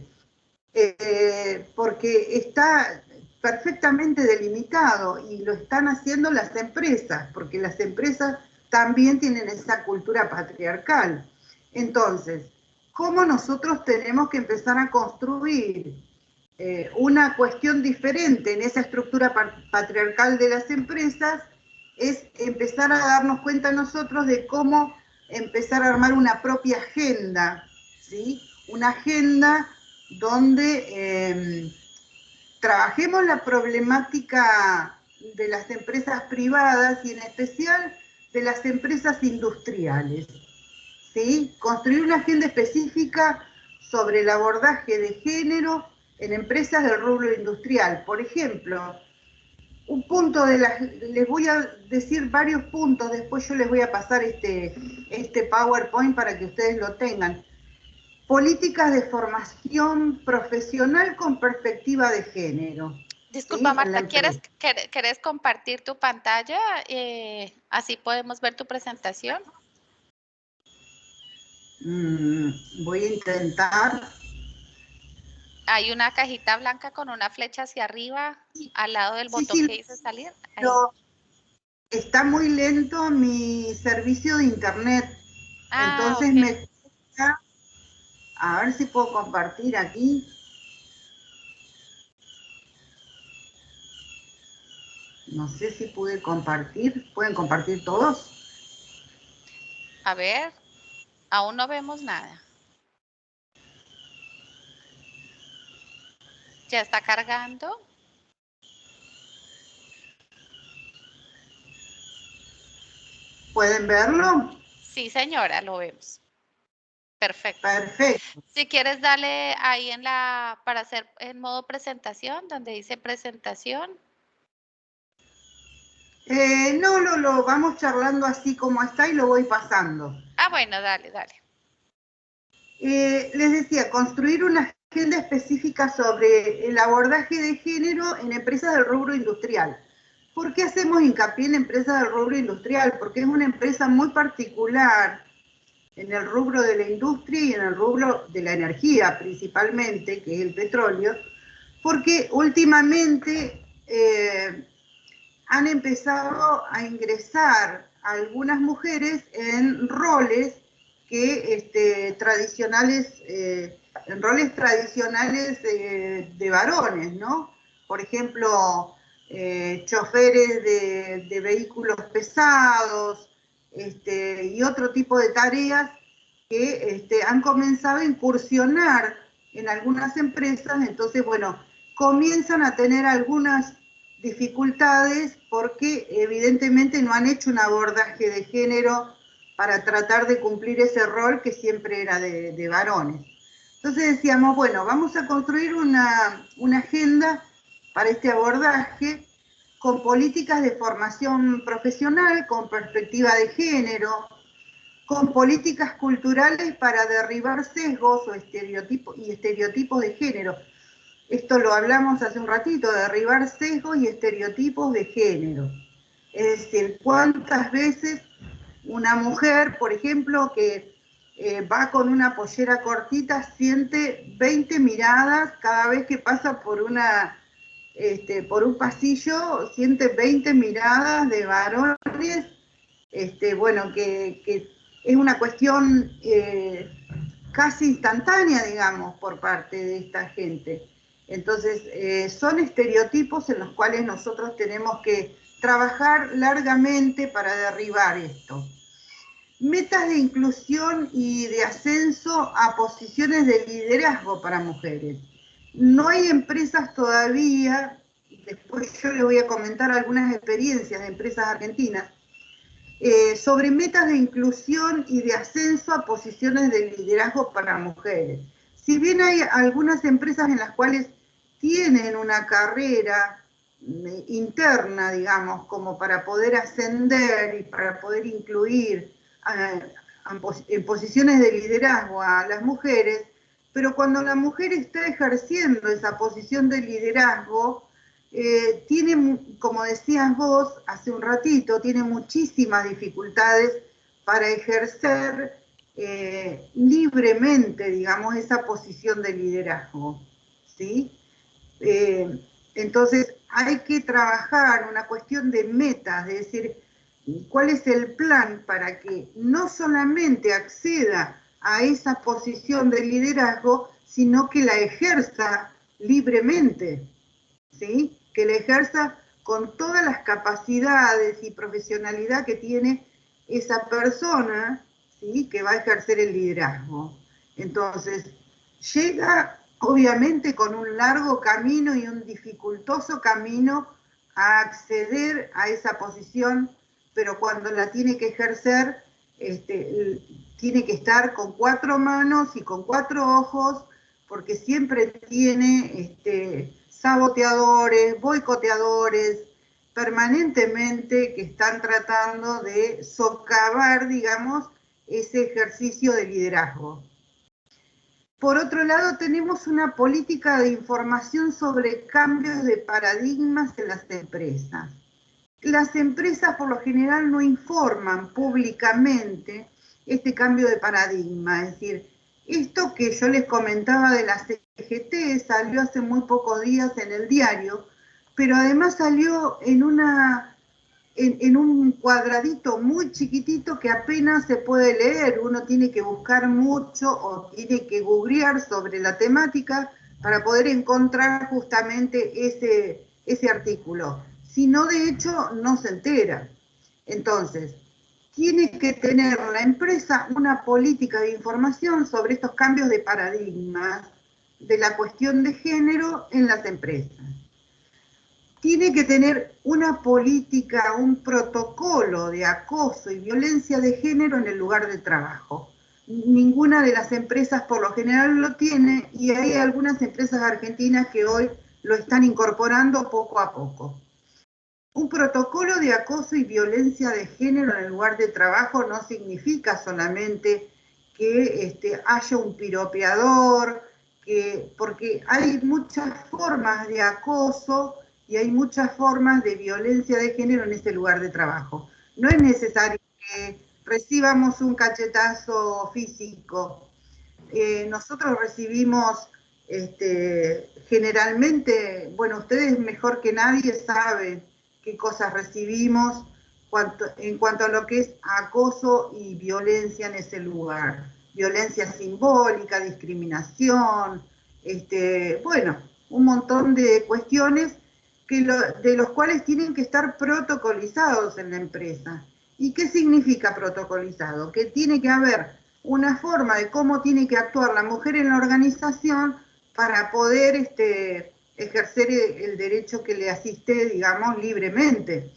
porque está perfectamente delimitado y lo están haciendo las empresas, porque las empresas también tienen esa cultura patriarcal. Entonces, ¿cómo nosotros tenemos que empezar a construir una cuestión diferente en esa estructura patriarcal de las empresas? Es empezar a darnos cuenta nosotros de cómo empezar a armar una propia agenda, ¿sí? Una agenda donde trabajemos la problemática de las empresas privadas y en especial de las empresas industriales, ¿sí? Construir una agenda específica sobre el abordaje de género en empresas del rubro industrial. Por ejemplo, un punto les voy a decir varios puntos, después yo les voy a pasar este PowerPoint para que ustedes lo tengan. Políticas de formación profesional con perspectiva de género,
Disculpa,
¿sí? En la
Marta,
empresa.
¿quieres compartir tu pantalla? Así podemos ver tu presentación.
Voy a intentar.
Hay una cajita blanca con una flecha hacia arriba al lado del
Sí,
botón que
sí,
dice salir. Ahí.
pero está muy lento mi servicio de internet,
Ah,
entonces
ok.
me cuesta, a ver si puedo compartir aquí. No sé si pude compartir. ¿Pueden compartir todos?
A ver, aún no vemos nada. Ya está cargando.
¿Pueden verlo?
Sí, señora, lo vemos. Perfecto.
Perfecto.
Si quieres, dale ahí para hacer en modo presentación, donde dice presentación.
No, lo vamos charlando así como está y lo voy pasando.
Ah, bueno, dale, dale.
Les decía, construir una agenda específica sobre el abordaje de género en empresas del rubro industrial. ¿Por qué hacemos hincapié en empresas del rubro industrial? Porque es una empresa muy particular en el rubro de la industria y en el rubro de la energía principalmente, que es el petróleo, porque últimamente han empezado a ingresar algunas mujeres en roles que tradicionales, en roles tradicionales de varones, ¿no? Por ejemplo, choferes de vehículos pesados, y otro tipo de tareas que han comenzado a incursionar en algunas empresas. Entonces, bueno, comienzan a tener algunas dificultades porque evidentemente no han hecho un abordaje de género para tratar de cumplir ese rol que siempre era de varones. Entonces decíamos, bueno, vamos a construir una agenda para este abordaje con políticas de formación profesional, con perspectiva de género, con políticas culturales para derribar sesgos o estereotipos de género. Esto lo hablamos hace un ratito, derribar sesgos y estereotipos de género. Es decir, cuántas veces una mujer, por ejemplo, que va con una pollera cortita, siente 20 miradas cada vez que pasa por un pasillo, siente 20 miradas de varones, bueno, que es una cuestión casi instantánea, digamos, por parte de esta gente. Entonces, son estereotipos en los cuales nosotros tenemos que trabajar largamente para derribar esto. Metas de inclusión y de ascenso a posiciones de liderazgo para mujeres. No hay empresas todavía, después yo les voy a comentar algunas experiencias de empresas argentinas, sobre metas de inclusión y de ascenso a posiciones de liderazgo para mujeres. Si bien hay algunas empresas en las cuales tienen una carrera interna, digamos, como para poder ascender y para poder incluir en posiciones de liderazgo a las mujeres, pero cuando la mujer está ejerciendo esa posición de liderazgo, tiene, como decías vos hace un ratito, tiene muchísimas dificultades para ejercer libremente, digamos, esa posición de liderazgo, ¿sí? Entonces hay que trabajar una cuestión de metas, de decir, cuál es el plan para que no solamente acceda a esa posición de liderazgo, sino que la ejerza libremente, ¿sí? Que la ejerza con todas las capacidades y profesionalidad que tiene esa persona, ¿sí? Que va a ejercer el liderazgo. Entonces, llega obviamente con un largo camino y un dificultoso camino a acceder a esa posición, pero cuando la tiene que ejercer, tiene que estar con 4 manos y con 4 ojos, porque siempre tiene saboteadores, boicoteadores, permanentemente que están tratando de socavar, digamos, ese ejercicio de liderazgo. Por otro lado, tenemos una política de información sobre cambios de paradigmas en las empresas. Las empresas por lo general no informan públicamente este cambio de paradigma, es decir, esto que yo les comentaba de la CGT salió hace muy pocos días en el diario, pero además salió en un cuadradito muy chiquitito que apenas se puede leer, uno tiene que buscar mucho o tiene que googlear sobre la temática para poder encontrar justamente ese artículo. Si no, de hecho, no se entera. Entonces, tiene que tener la empresa una política de información sobre estos cambios de paradigmas de la cuestión de género en las empresas. Tiene que tener una política, un protocolo de acoso y violencia de género en el lugar de trabajo. Ninguna de las empresas por lo general lo tiene y hay algunas empresas argentinas que hoy lo están incorporando poco a poco. Un protocolo de acoso y violencia de género en el lugar de trabajo no significa solamente que haya un piropeador, porque hay muchas formas de acoso y hay muchas formas de violencia de género en ese lugar de trabajo. No es necesario que recibamos un cachetazo físico. Nosotros recibimos generalmente, bueno, ustedes mejor que nadie saben qué cosas recibimos en cuanto a lo que es acoso y violencia en ese lugar. Violencia simbólica, discriminación, bueno, un montón de cuestiones de los cuales tienen que estar protocolizados en la empresa. ¿Y qué significa protocolizado? Que tiene que haber una forma de cómo tiene que actuar la mujer en la organización para poder ejercer el derecho que le asiste, digamos, libremente.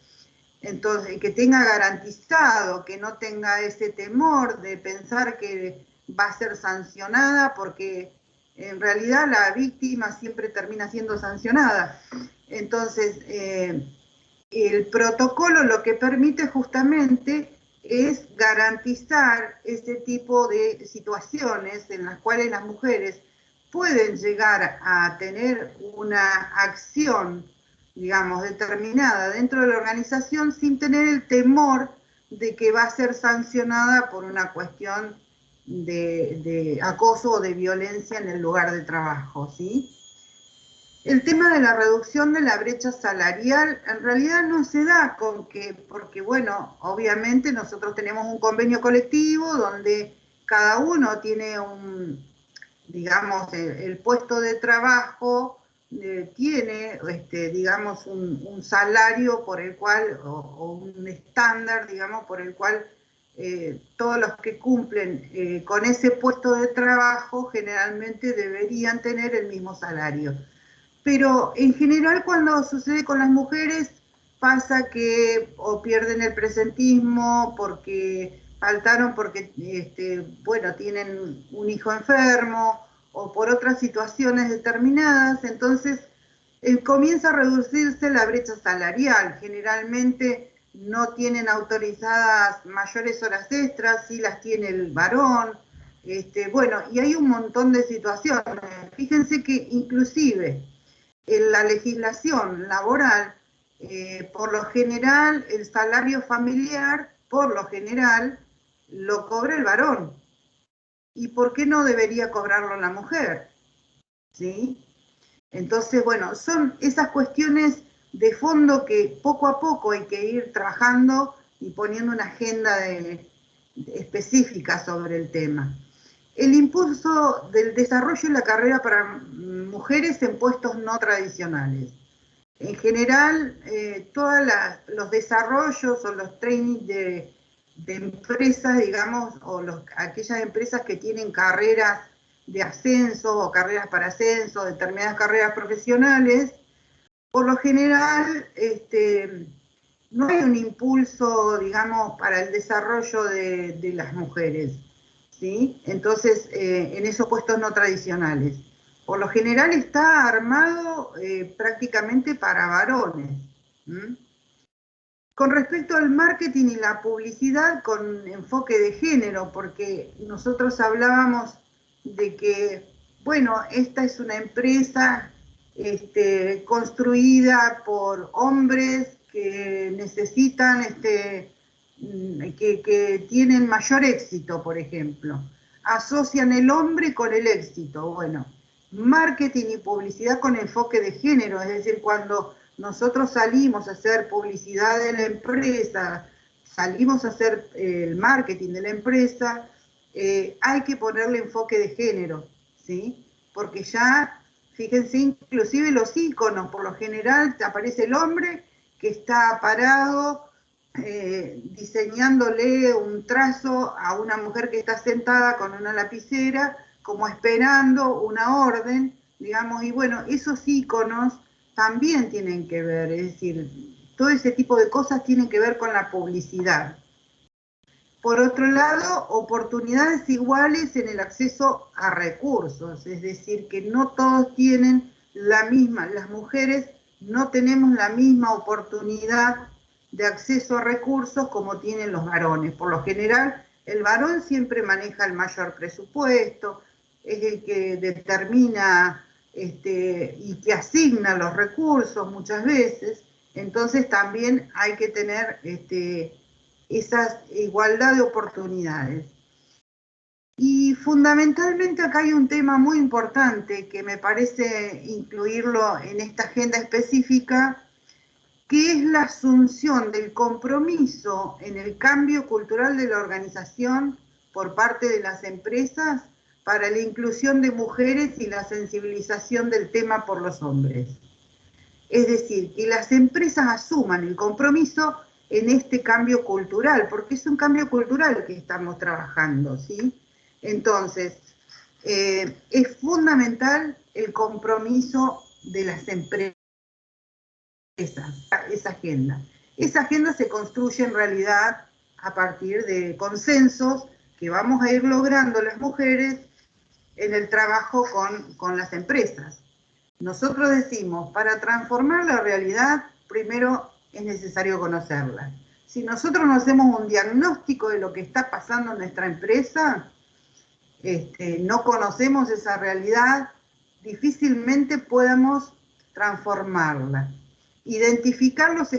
Entonces, que tenga garantizado, que no tenga ese temor de pensar que va a ser sancionada, porque en realidad la víctima siempre termina siendo sancionada. Entonces, el protocolo lo que permite justamente es garantizar ese tipo de situaciones en las cuales las mujeres pueden llegar a tener una acción, digamos, determinada dentro de la organización sin tener el temor de que va a ser sancionada por una cuestión de acoso o de violencia en el lugar de trabajo, ¿sí? El tema de la reducción de la brecha salarial en realidad no se da porque bueno, obviamente nosotros tenemos un convenio colectivo donde cada uno tiene digamos, el puesto de trabajo tiene, digamos, un salario por el cual, o un estándar, digamos, por el cual todos los que cumplen con ese puesto de trabajo generalmente deberían tener el mismo salario. Pero en general cuando sucede con las mujeres pasa que o pierden el presentismo porque faltaron, porque bueno, tienen un hijo enfermo o por otras situaciones determinadas, entonces comienza a reducirse la brecha salarial. Generalmente no tienen autorizadas mayores horas extras, sí las tiene el varón. Bueno, y hay un montón de situaciones. Fíjense que inclusive en la legislación laboral, por lo general, el salario familiar, por lo general, lo cobra el varón. ¿Y por qué no debería cobrarlo la mujer? ¿Sí? Entonces, bueno, son esas cuestiones de fondo que poco a poco hay que ir trabajando y poniendo una agenda específica sobre el tema. El impulso del desarrollo de la carrera para mujeres en puestos no tradicionales. En general, todos los desarrollos o los trainings de empresas, digamos, o aquellas empresas que tienen carreras de ascenso o carreras para ascenso, determinadas carreras profesionales, por lo general no hay un impulso, digamos, para el desarrollo de las mujeres, ¿sí? Entonces, en esos puestos no tradicionales. Por lo general está armado prácticamente para varones. ¿Mm? Con respecto al marketing y la publicidad con enfoque de género, porque nosotros hablábamos de que, bueno, esta es una empresa construida por hombres que necesitan, que tienen mayor éxito, por ejemplo. Asocian el hombre con el éxito. Bueno, marketing y publicidad con enfoque de género, es decir, cuando nosotros salimos a hacer publicidad de la empresa, salimos a hacer el marketing de la empresa, hay que ponerle enfoque de género, ¿sí? Porque ya, fíjense, inclusive los íconos, por lo general aparece el hombre que está parado diseñándole un trazo a una mujer que está sentada con una lapicera, como esperando una orden, digamos, y bueno, esos íconos también tienen que ver, es decir, todo ese tipo de cosas tienen que ver con la publicidad. Por otro lado, oportunidades iguales en el acceso a recursos, es decir, que no todos tienen la misma, las mujeres no tenemos la misma oportunidad de acceso a recursos como tienen los varones. Por lo general, el varón siempre maneja el mayor presupuesto, es el que determina y que asigna los recursos muchas veces, entonces también hay que tener esa igualdad de oportunidades. Y fundamentalmente acá hay un tema muy importante que me parece incluirlo en esta agenda específica, que es la asunción del compromiso en el cambio cultural de la organización por parte de las empresas para la inclusión de mujeres y la sensibilización del tema por los hombres. Es decir, que las empresas asuman el compromiso en este cambio cultural, porque es un cambio cultural que estamos trabajando, ¿sí? Entonces, es fundamental el compromiso de las empresas, esa agenda. Esa agenda se construye en realidad a partir de consensos que vamos a ir logrando las mujeres en el trabajo con las empresas. Nosotros decimos, para transformar la realidad, primero es necesario conocerla. Si nosotros no hacemos un diagnóstico de lo que está pasando en nuestra empresa, no conocemos esa realidad, difícilmente podamos transformarla. Identificar los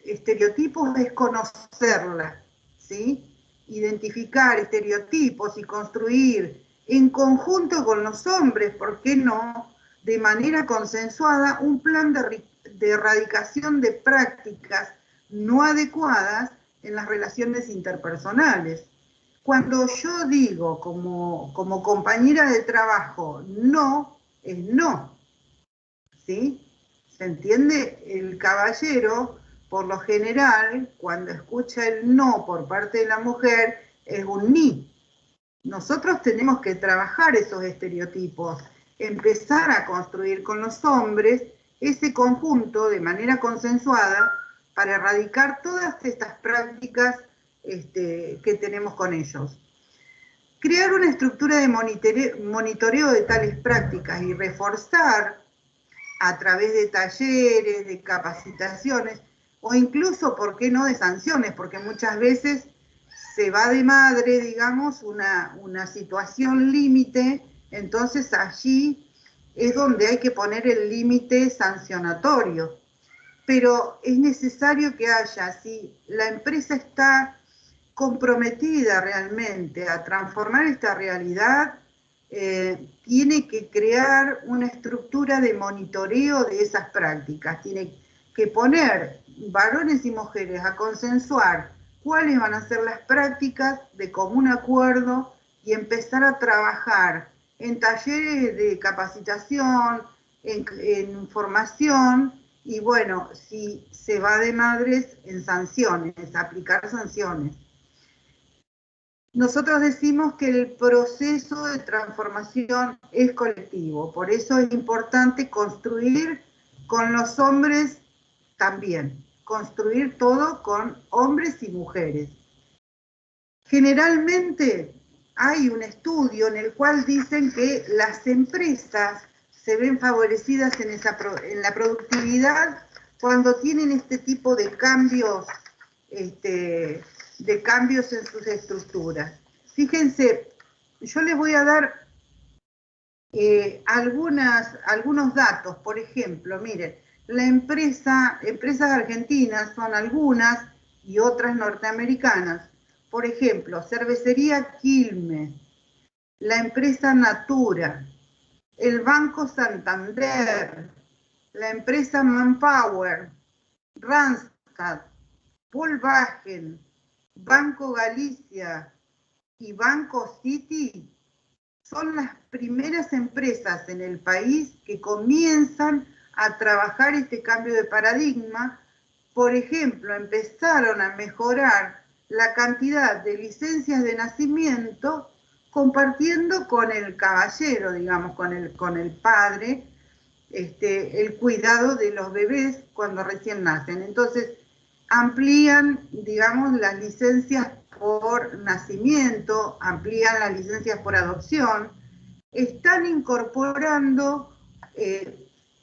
estereotipos es conocerla, ¿sí? Identificar estereotipos y construir en conjunto con los hombres, ¿por qué no?, de manera consensuada, un plan de erradicación de prácticas no adecuadas en las relaciones interpersonales. Cuando yo digo como compañera de trabajo no, es no, ¿sí? ¿Se entiende? El caballero, por lo general, cuando escucha el no por parte de la mujer, es un ni. Nosotros tenemos que trabajar esos estereotipos, empezar a construir con los hombres ese conjunto de manera consensuada para erradicar todas estas prácticas que tenemos con ellos. Crear una estructura de monitoreo de tales prácticas y reforzar a través de talleres, de capacitaciones, o incluso, ¿por qué no?, de sanciones, porque muchas veces se va de madre, digamos, una situación límite, entonces allí es donde hay que poner el límite sancionatorio. Pero es necesario que haya, si la empresa está comprometida realmente a transformar esta realidad, tiene que crear una estructura de monitoreo de esas prácticas, tiene que poner varones y mujeres a consensuar cuáles van a ser las prácticas de común acuerdo y empezar a trabajar en talleres de capacitación, en formación, y bueno, si se va de madres, en sanciones, aplicar sanciones. Nosotros decimos que el proceso de transformación es colectivo, por eso es importante construir con los hombres también, construir todo con hombres y mujeres. Generalmente hay un estudio en el cual dicen que las empresas se ven favorecidas en la productividad cuando tienen este tipo de cambios en sus estructuras. Fíjense, yo les voy a dar algunos datos. Por ejemplo, miren, empresas argentinas son algunas y otras norteamericanas. Por ejemplo, Cervecería Quilmes, la empresa Natura, el Banco Santander, la empresa Manpower, Randstad, Volkswagen, Banco Galicia y Banco City son las primeras empresas en el país que comienzan a trabajar este cambio de paradigma. Por ejemplo, empezaron a mejorar la cantidad de licencias de nacimiento compartiendo con el caballero, digamos, con el padre, el cuidado de los bebés cuando recién nacen. Entonces, amplían, digamos, las licencias por nacimiento, amplían las licencias por adopción, están incorporando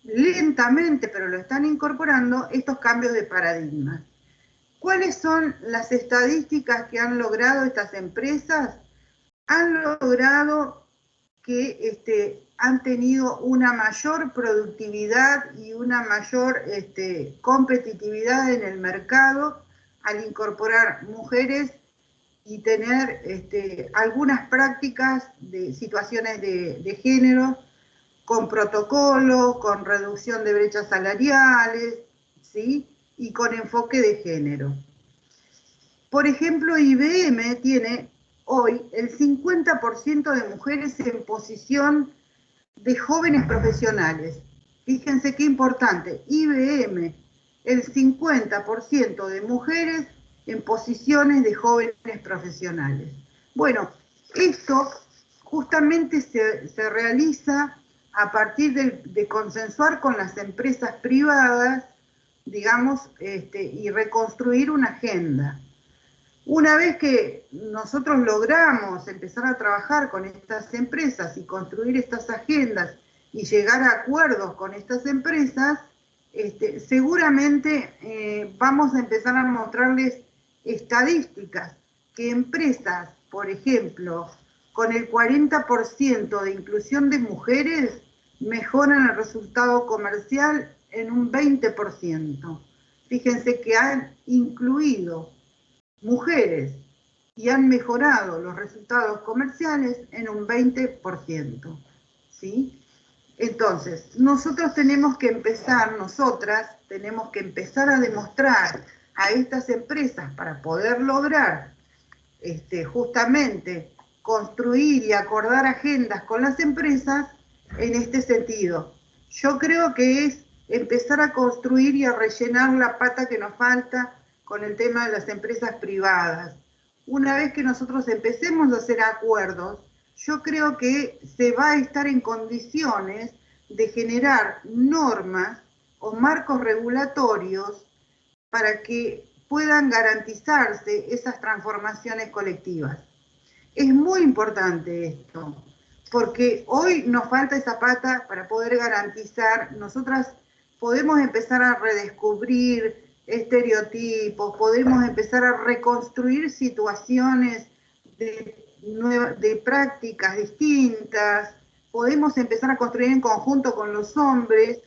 lentamente, pero lo están incorporando, estos cambios de paradigma. ¿Cuáles son las estadísticas que han logrado estas empresas? Han logrado que han tenido una mayor productividad y una mayor competitividad en el mercado al incorporar mujeres y tener algunas prácticas de situaciones de género con protocolos, con reducción de brechas salariales, ¿sí?, y con enfoque de género. Por ejemplo, IBM tiene hoy el 50% de mujeres en posición de jóvenes profesionales. Fíjense qué importante, IBM, el 50% de mujeres en posiciones de jóvenes profesionales. Bueno, esto justamente se realiza a partir de consensuar con las empresas privadas, digamos, y reconstruir una agenda. Una vez que nosotros logramos empezar a trabajar con estas empresas y construir estas agendas y llegar a acuerdos con estas empresas, seguramente vamos a empezar a mostrarles estadísticas que empresas, por ejemplo, con el 40% de inclusión de mujeres, mejoran el resultado comercial en un 20%. Fíjense que han incluido mujeres y han mejorado los resultados comerciales en un 20%, ¿sí? Entonces, nosotras tenemos que empezar a demostrar a estas empresas para poder lograr justamente construir y acordar agendas con las empresas en este sentido. Yo creo que es empezar a construir y a rellenar la pata que nos falta con el tema de las empresas privadas. Una vez que nosotros empecemos a hacer acuerdos, yo creo que se va a estar en condiciones de generar normas o marcos regulatorios para que puedan garantizarse esas transformaciones colectivas. Es muy importante esto, porque hoy nos falta esa pata para poder garantizar. Nosotras podemos empezar a redescubrir estereotipos, podemos empezar a reconstruir situaciones de prácticas distintas, podemos empezar a construir en conjunto con los hombres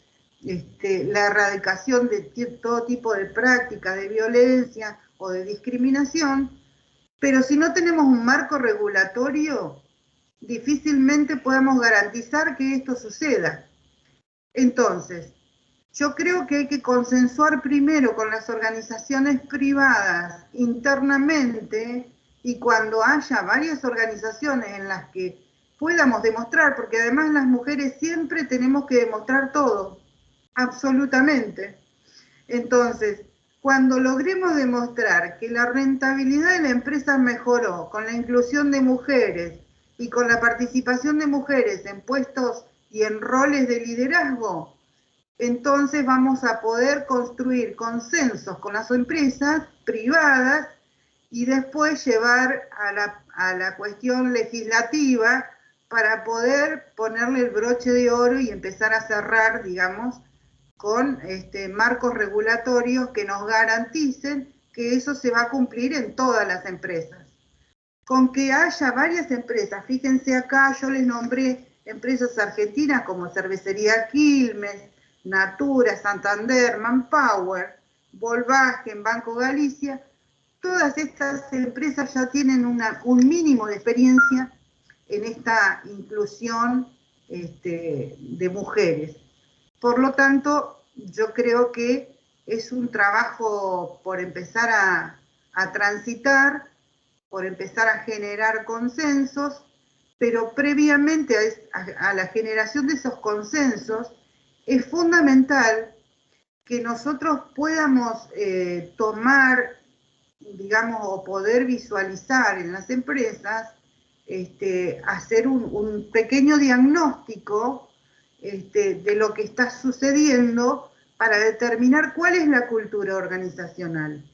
la erradicación de todo tipo de prácticas de violencia o de discriminación, pero si no tenemos un marco regulatorio, difícilmente podemos garantizar que esto suceda. Entonces, yo creo que hay que consensuar primero con las organizaciones privadas internamente, y cuando haya varias organizaciones en las que podamos demostrar, porque además las mujeres siempre tenemos que demostrar todo, absolutamente. Entonces, cuando logremos demostrar que la rentabilidad de la empresa mejoró con la inclusión de mujeres y con la participación de mujeres en puestos y en roles de liderazgo, entonces vamos a poder construir consensos con las empresas privadas y después llevar a la cuestión legislativa para poder ponerle el broche de oro y empezar a cerrar, digamos, con marcos regulatorios que nos garanticen que eso se va a cumplir en todas las empresas. Con que haya varias empresas, fíjense acá, yo les nombré empresas argentinas como Cervecería Quilmes, Natura, Santander, Manpower, Volkswagen, Banco Galicia. Todas estas empresas ya tienen un mínimo de experiencia en esta inclusión de mujeres. Por lo tanto, yo creo que es un trabajo por empezar a transitar, por empezar a generar consensos, pero previamente a la generación de esos consensos es fundamental que nosotros podamos tomar, digamos, o poder visualizar en las empresas, hacer un pequeño diagnóstico de lo que está sucediendo para determinar cuál es la cultura organizacional.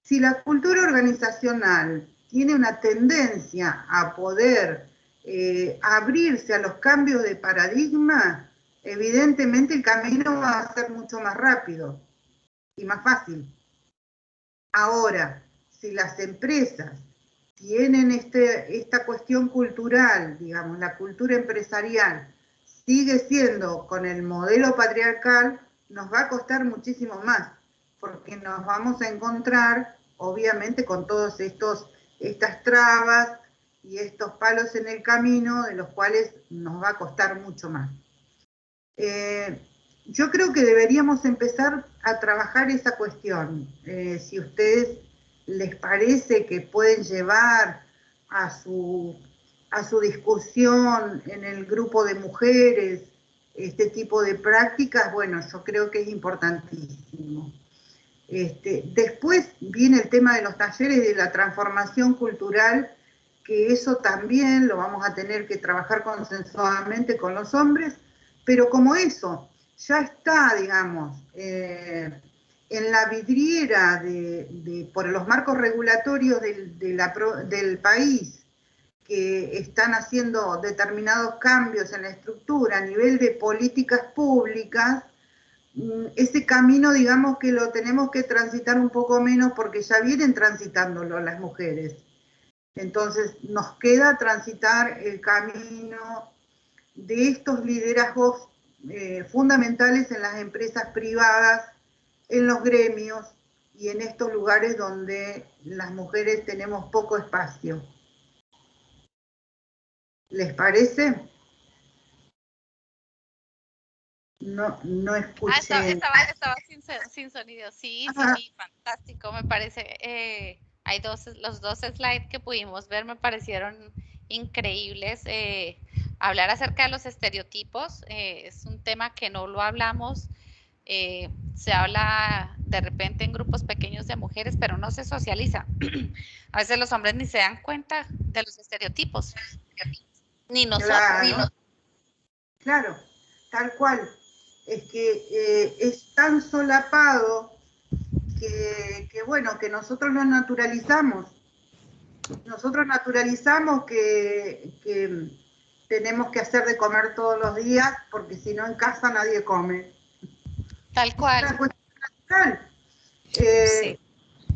Si la cultura organizacional tiene una tendencia a poder abrirse a los cambios de paradigma, evidentemente el camino va a ser mucho más rápido y más fácil. Ahora, si las empresas tienen esta cuestión cultural, digamos, la cultura empresarial, sigue siendo con el modelo patriarcal, nos va a costar muchísimo más, porque nos vamos a encontrar, obviamente, con todas estas trabas y estos palos en el camino, de los cuales nos va a costar mucho más. Yo creo que deberíamos empezar a trabajar esa cuestión. Si a ustedes les parece que pueden llevar a su discusión en el grupo de mujeres este tipo de prácticas, bueno, yo creo que es importantísimo. Después viene el tema de los talleres de la transformación cultural, que eso también lo vamos a tener que trabajar consensuadamente con los hombres, pero como eso ya está, digamos, en la vidriera por los marcos regulatorios del país, que están haciendo determinados cambios en la estructura a nivel de políticas públicas, ese camino, digamos, que lo tenemos que transitar un poco menos porque ya vienen transitándolo las mujeres. Entonces nos queda transitar el camino de estos liderazgos fundamentales en las empresas privadas, en los gremios y en estos lugares donde las mujeres tenemos poco espacio. ¿Les parece? No escuché.
Estaba sin sonido. Sí, sí, fantástico. Me parece, los dos slides que pudimos ver me parecieron increíbles. hablar acerca de los estereotipos. Es un tema que no lo hablamos. Se habla de repente en grupos pequeños de mujeres, pero no se socializa. A veces los hombres ni se dan cuenta de los estereotipos, ni nosotros.
Claro, claro, tal cual. Es que es tan solapado que, bueno, que nosotros lo naturalizamos. Nosotros naturalizamos que tenemos que hacer de comer todos los días, porque si no en casa nadie come.
Tal
Es
cual.
una cuestión natural.
Sí.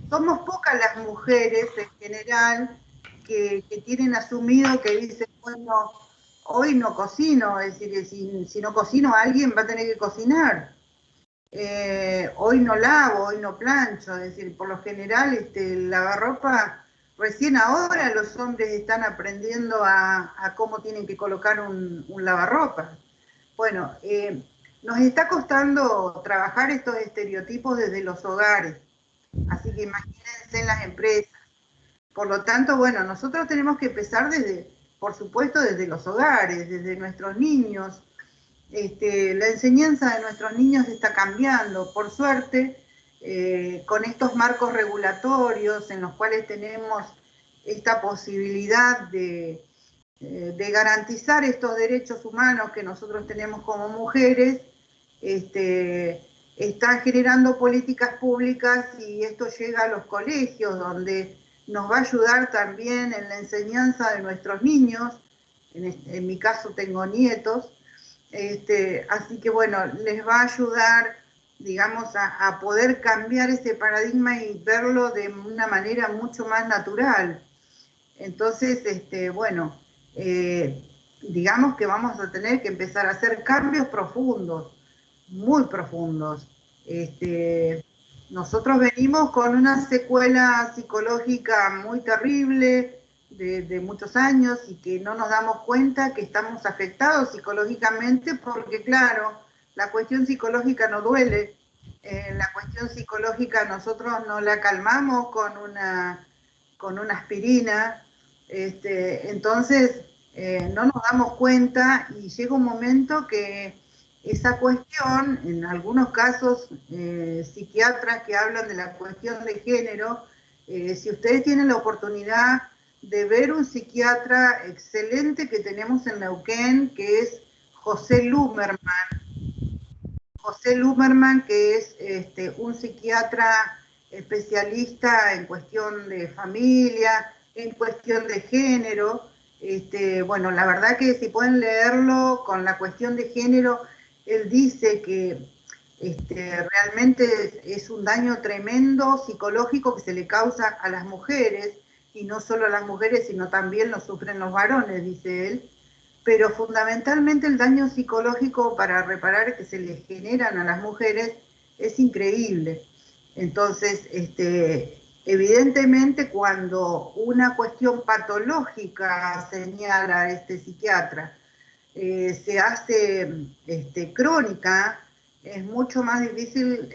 Somos pocas las mujeres en general que tienen asumido que dicen, bueno, hoy no cocino, es decir, si no cocino alguien va a tener que cocinar. Hoy no lavo, hoy no plancho, es decir, por lo general el lavarropa, recién ahora los hombres están aprendiendo a cómo tienen que colocar un lavarropa. Bueno, nos está costando trabajar estos estereotipos desde los hogares, así que imagínense en las empresas. Por lo tanto, bueno, nosotros tenemos que empezar desde, por supuesto, desde los hogares, desde nuestros niños. La enseñanza de nuestros niños está cambiando, por suerte, con estos marcos regulatorios en los cuales tenemos esta posibilidad de garantizar estos derechos humanos que nosotros tenemos como mujeres, están generando políticas públicas y esto llega a los colegios, donde nos va a ayudar también en la enseñanza de nuestros niños. En mi caso tengo nietos, así que bueno, les va a ayudar, digamos, a poder cambiar ese paradigma y verlo de una manera mucho más natural. Entonces, bueno, digamos que vamos a tener que empezar a hacer cambios profundos, muy profundos. Nosotros venimos con una secuela psicológica muy terrible de muchos años y que no nos damos cuenta que estamos afectados psicológicamente porque, claro, la cuestión psicológica no duele. La cuestión psicológica nosotros no la calmamos con una aspirina. Entonces, no nos damos cuenta y llega un momento que esa cuestión, en algunos casos, psiquiatras que hablan de la cuestión de género, si ustedes tienen la oportunidad de ver un psiquiatra excelente que tenemos en Neuquén, que es José Lumerman. José Lumerman, que es un psiquiatra especialista en cuestión de familia, en cuestión de género. Bueno, la verdad que si pueden leerlo con la cuestión de género, él dice que realmente es un daño tremendo psicológico que se le causa a las mujeres, y no solo a las mujeres, sino también lo sufren los varones, dice él, pero fundamentalmente el daño psicológico para reparar que se le generan a las mujeres es increíble. Entonces, evidentemente cuando una cuestión patológica señala a este psiquiatra, se hace crónica, es mucho más difícil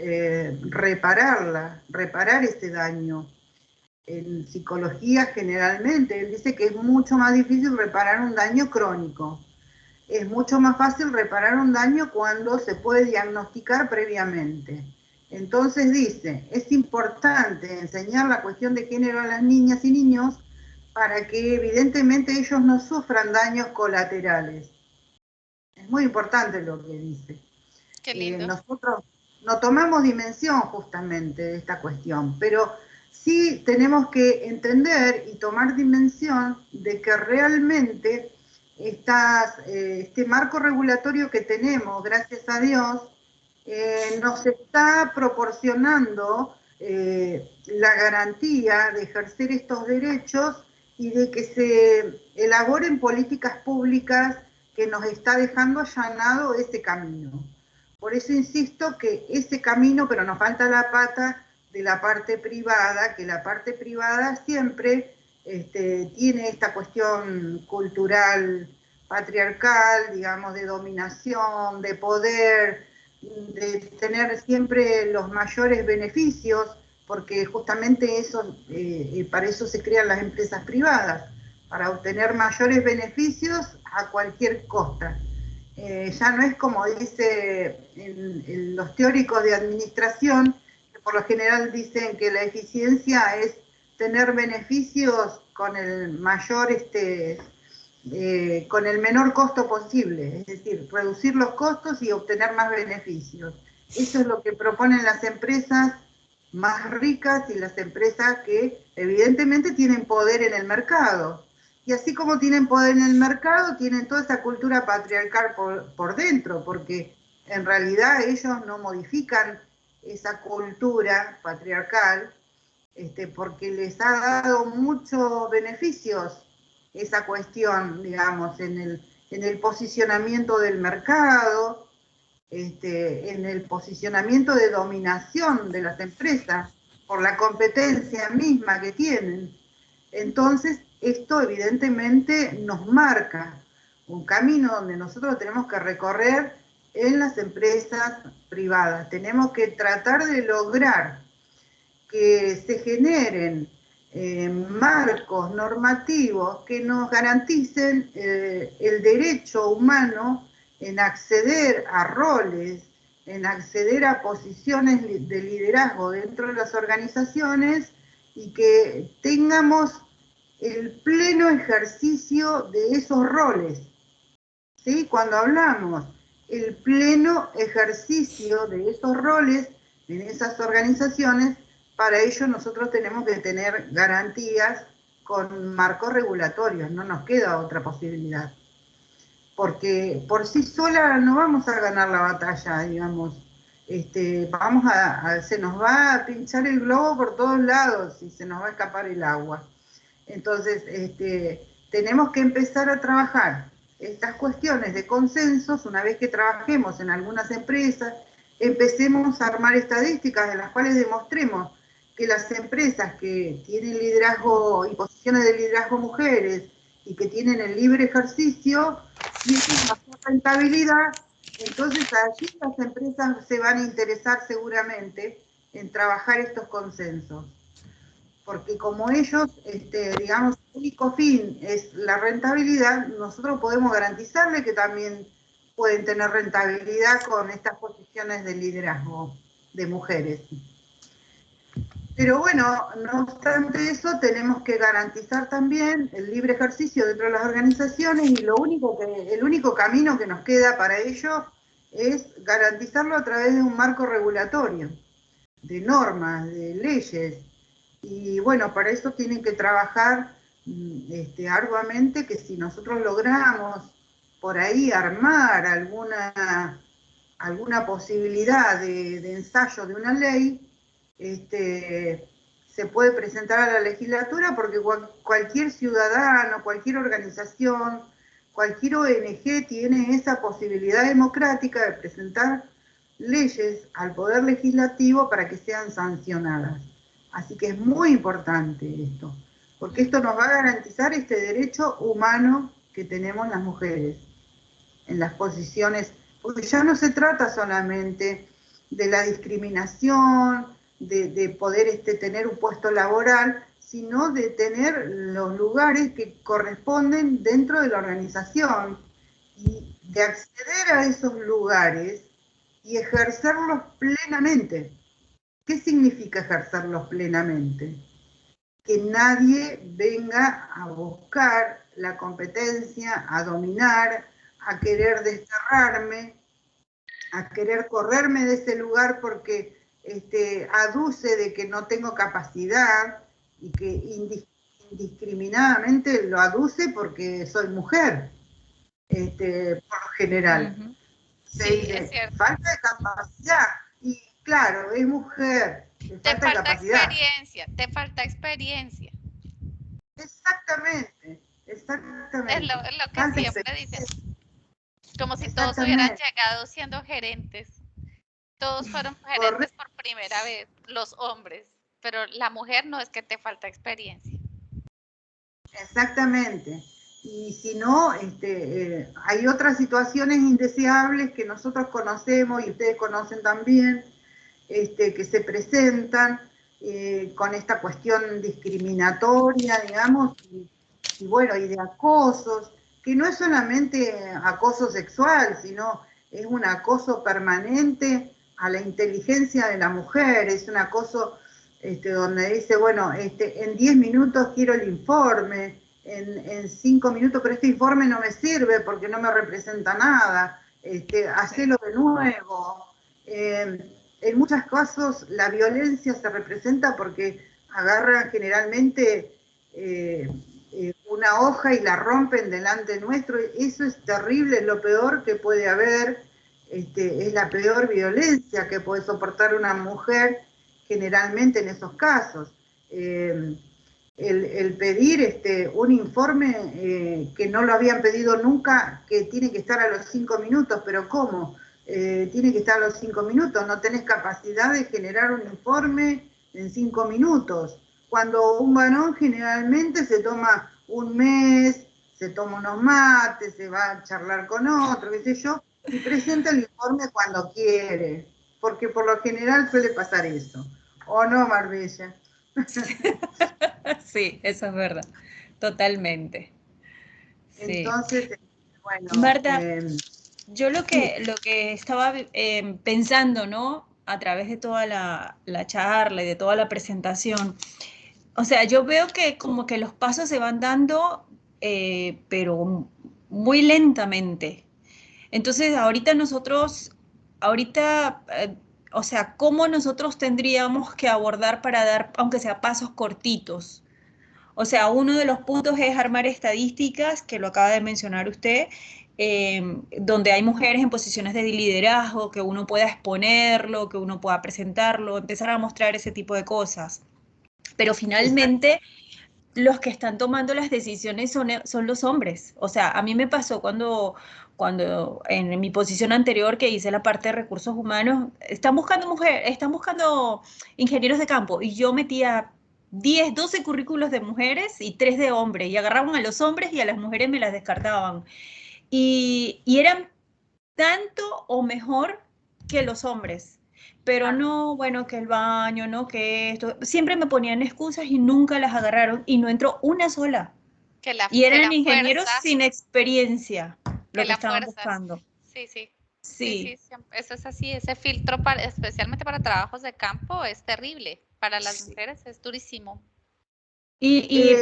reparar ese daño. En psicología generalmente, él dice que es mucho más difícil reparar un daño crónico. Es mucho más fácil reparar un daño cuando se puede diagnosticar previamente. Entonces dice, es importante enseñar la cuestión de género a las niñas y niños para que evidentemente ellos no sufran daños colaterales. Es muy importante lo que dice.
Qué lindo.
Nosotros no tomamos dimensión justamente de esta cuestión, pero sí tenemos que entender y tomar dimensión de que realmente este marco regulatorio que tenemos, gracias a Dios, nos está proporcionando la garantía de ejercer estos derechos y de que se elaboren políticas públicas que nos está dejando allanado ese camino. Por eso insisto que ese camino, pero nos falta la pata de la parte privada, que la parte privada siempre tiene esta cuestión cultural patriarcal, digamos, de dominación, de poder, de tener siempre los mayores beneficios, porque justamente eso, para eso se crean las empresas privadas, para obtener mayores beneficios a cualquier costa. Ya no es como dice los teóricos de administración, que por lo general dicen que la eficiencia es tener beneficios con el mayor, con el menor costo posible, es decir, reducir los costos y obtener más beneficios. Eso es lo que proponen las empresas más ricas y las empresas que evidentemente tienen poder en el mercado. Y así como tienen poder en el mercado, tienen toda esa cultura patriarcal por dentro, porque en realidad ellos no modifican esa cultura patriarcal, porque les ha dado muchos beneficios esa cuestión, digamos, en el posicionamiento del mercado, en el posicionamiento de dominación de las empresas, por la competencia misma que tienen. Entonces, esto evidentemente nos marca un camino donde nosotros tenemos que recorrer en las empresas privadas. Tenemos que tratar de lograr que se generen marcos normativos que nos garanticen el derecho humano en acceder a roles, en acceder a posiciones de liderazgo dentro de las organizaciones y que tengamos el pleno ejercicio de esos roles. ¿Sí? Cuando hablamos el pleno ejercicio de esos roles en esas organizaciones, para ello nosotros tenemos que tener garantías con marcos regulatorios, no nos queda otra posibilidad. Porque por sí sola no vamos a ganar la batalla, digamos. Se nos va a pinchar el globo por todos lados y se nos va a escapar el agua. Entonces, tenemos que empezar a trabajar estas cuestiones de consensos. Una vez que trabajemos en algunas empresas, empecemos a armar estadísticas en las cuales demostremos que las empresas que tienen liderazgo y posiciones de liderazgo mujeres y que tienen el libre ejercicio tienen mayor rentabilidad. Entonces allí las empresas se van a interesar seguramente en trabajar estos consensos, porque como ellos, digamos, su único fin es la rentabilidad, nosotros podemos garantizarle que también pueden tener rentabilidad con estas posiciones de liderazgo de mujeres. Pero bueno, no obstante eso, tenemos que garantizar también el libre ejercicio dentro de las organizaciones y el único camino que nos queda para ello es garantizarlo a través de un marco regulatorio, de normas, de leyes. Y bueno, para eso tienen que trabajar arduamente, que si nosotros logramos por ahí armar alguna posibilidad de ensayo de una ley, se puede presentar a la legislatura, porque cualquier ciudadano, cualquier organización, cualquier ONG tiene esa posibilidad democrática de presentar leyes al Poder Legislativo para que sean sancionadas. Así que es muy importante esto, porque esto nos va a garantizar este derecho humano que tenemos las mujeres en las posiciones, porque ya no se trata solamente de la discriminación, de poder tener un puesto laboral, sino de tener los lugares que corresponden dentro de la organización y de acceder a esos lugares y ejercerlos plenamente. ¿Qué significa ejercerlos plenamente? Que nadie venga a buscar la competencia, a dominar, a querer desterrarme, a querer correrme de ese lugar porque aduce de que no tengo capacidad y que indiscriminadamente lo aduce porque soy mujer, por lo general.
Uh-huh.
Se
Sí,
dice,
es cierto.
falta de capacidad. Y claro, es mujer,
Te
falta de
falta
capacidad.
experiencia, te falta experiencia.
Exactamente,
Es
exactamente.
lo que
Falta
siempre dicen.
experiencia.
Como si todos hubieran
Exactamente.
llegado siendo gerentes. Todos fueron gerentes
Correcto.
por primera vez, los hombres. Pero la mujer no, es que te falta experiencia.
Exactamente. Y si no, hay otras situaciones indeseables que nosotros conocemos y ustedes conocen también, que se presentan con esta cuestión discriminatoria, digamos, bueno, y de acosos, que no es solamente acoso sexual, sino es un acoso permanente a la inteligencia de la mujer, es un acoso donde dice, bueno, en 10 minutos quiero el informe, en 5 minutos, pero este informe no me sirve porque no me representa nada, hacelo de nuevo. En muchos casos la violencia se representa porque agarran generalmente una hoja y la rompen delante nuestro. Eso es terrible, es lo peor que puede haber, es la peor violencia que puede soportar una mujer generalmente en esos casos. El pedir un informe que no lo habían pedido nunca, que tiene que estar a los 5 minutos, pero ¿cómo? Tiene que estar a los 5 minutos, no tenés capacidad de generar un informe en 5 minutos. Cuando un varón generalmente se toma un mes, se toma unos mates, se va a charlar con otro, qué sé yo, y presenta el informe cuando quiere, porque por lo general suele pasar eso. ¿O no, Marbella?
Sí, eso es verdad, totalmente. Sí.
Entonces, bueno...
Marta, yo lo
sí.
que estaba pensando, ¿no? A través de toda la charla y de toda la presentación, o sea, yo veo que como que los pasos se van dando, pero muy lentamente. Entonces, o sea, ¿cómo nosotros tendríamos que abordar para dar, aunque sea pasos cortitos? O sea, uno de los puntos es armar estadísticas, que lo acaba de mencionar usted, donde hay mujeres en posiciones de liderazgo, que uno pueda exponerlo, que uno pueda presentarlo, empezar a mostrar ese tipo de cosas. Pero finalmente los que están tomando las decisiones son los hombres. O sea, a mí me pasó cuando en mi posición anterior que hice la parte de recursos humanos, están buscando ingenieros de campo y yo metía 10, 12 currículos de mujeres y 3 de hombres y agarraban a los hombres y a las mujeres me las descartaban. Y eran tanto o mejor que los hombres. Pero no, bueno, que el baño, no, que esto. Siempre me ponían excusas y nunca las agarraron y no entró una sola. Y
que
eran
la
ingenieros
fuerza,
sin experiencia,
que
lo que
la
estaban
fuerza.
buscando.
Sí, sí. Sí,
Sí,
sí, eso es así. Ese filtro, para, especialmente para trabajos de campo, es terrible. Para las
sí.
mujeres es durísimo.
Y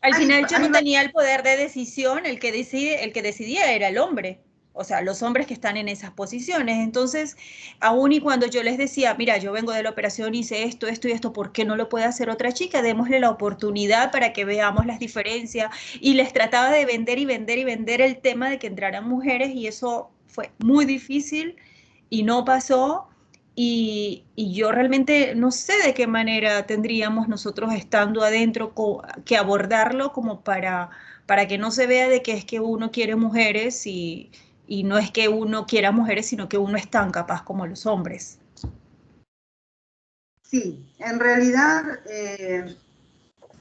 al final yo
Hay
no tenía el poder de decisión, el que decidía era el hombre, o sea, los hombres que están en esas posiciones. Entonces, aún y cuando yo les decía, mira, yo vengo de la operación, hice esto, esto y esto, ¿por qué no lo puede hacer otra chica? Démosle la oportunidad para que veamos las diferencias. Y les trataba de vender y vender y vender el tema de que entraran mujeres y eso fue muy difícil y no pasó. Y yo realmente no sé de qué manera tendríamos nosotros estando adentro que abordarlo como para que no se vea de que es que uno quiere mujeres y no es que uno quiera mujeres, sino que uno es tan capaz como los hombres.
Sí, en realidad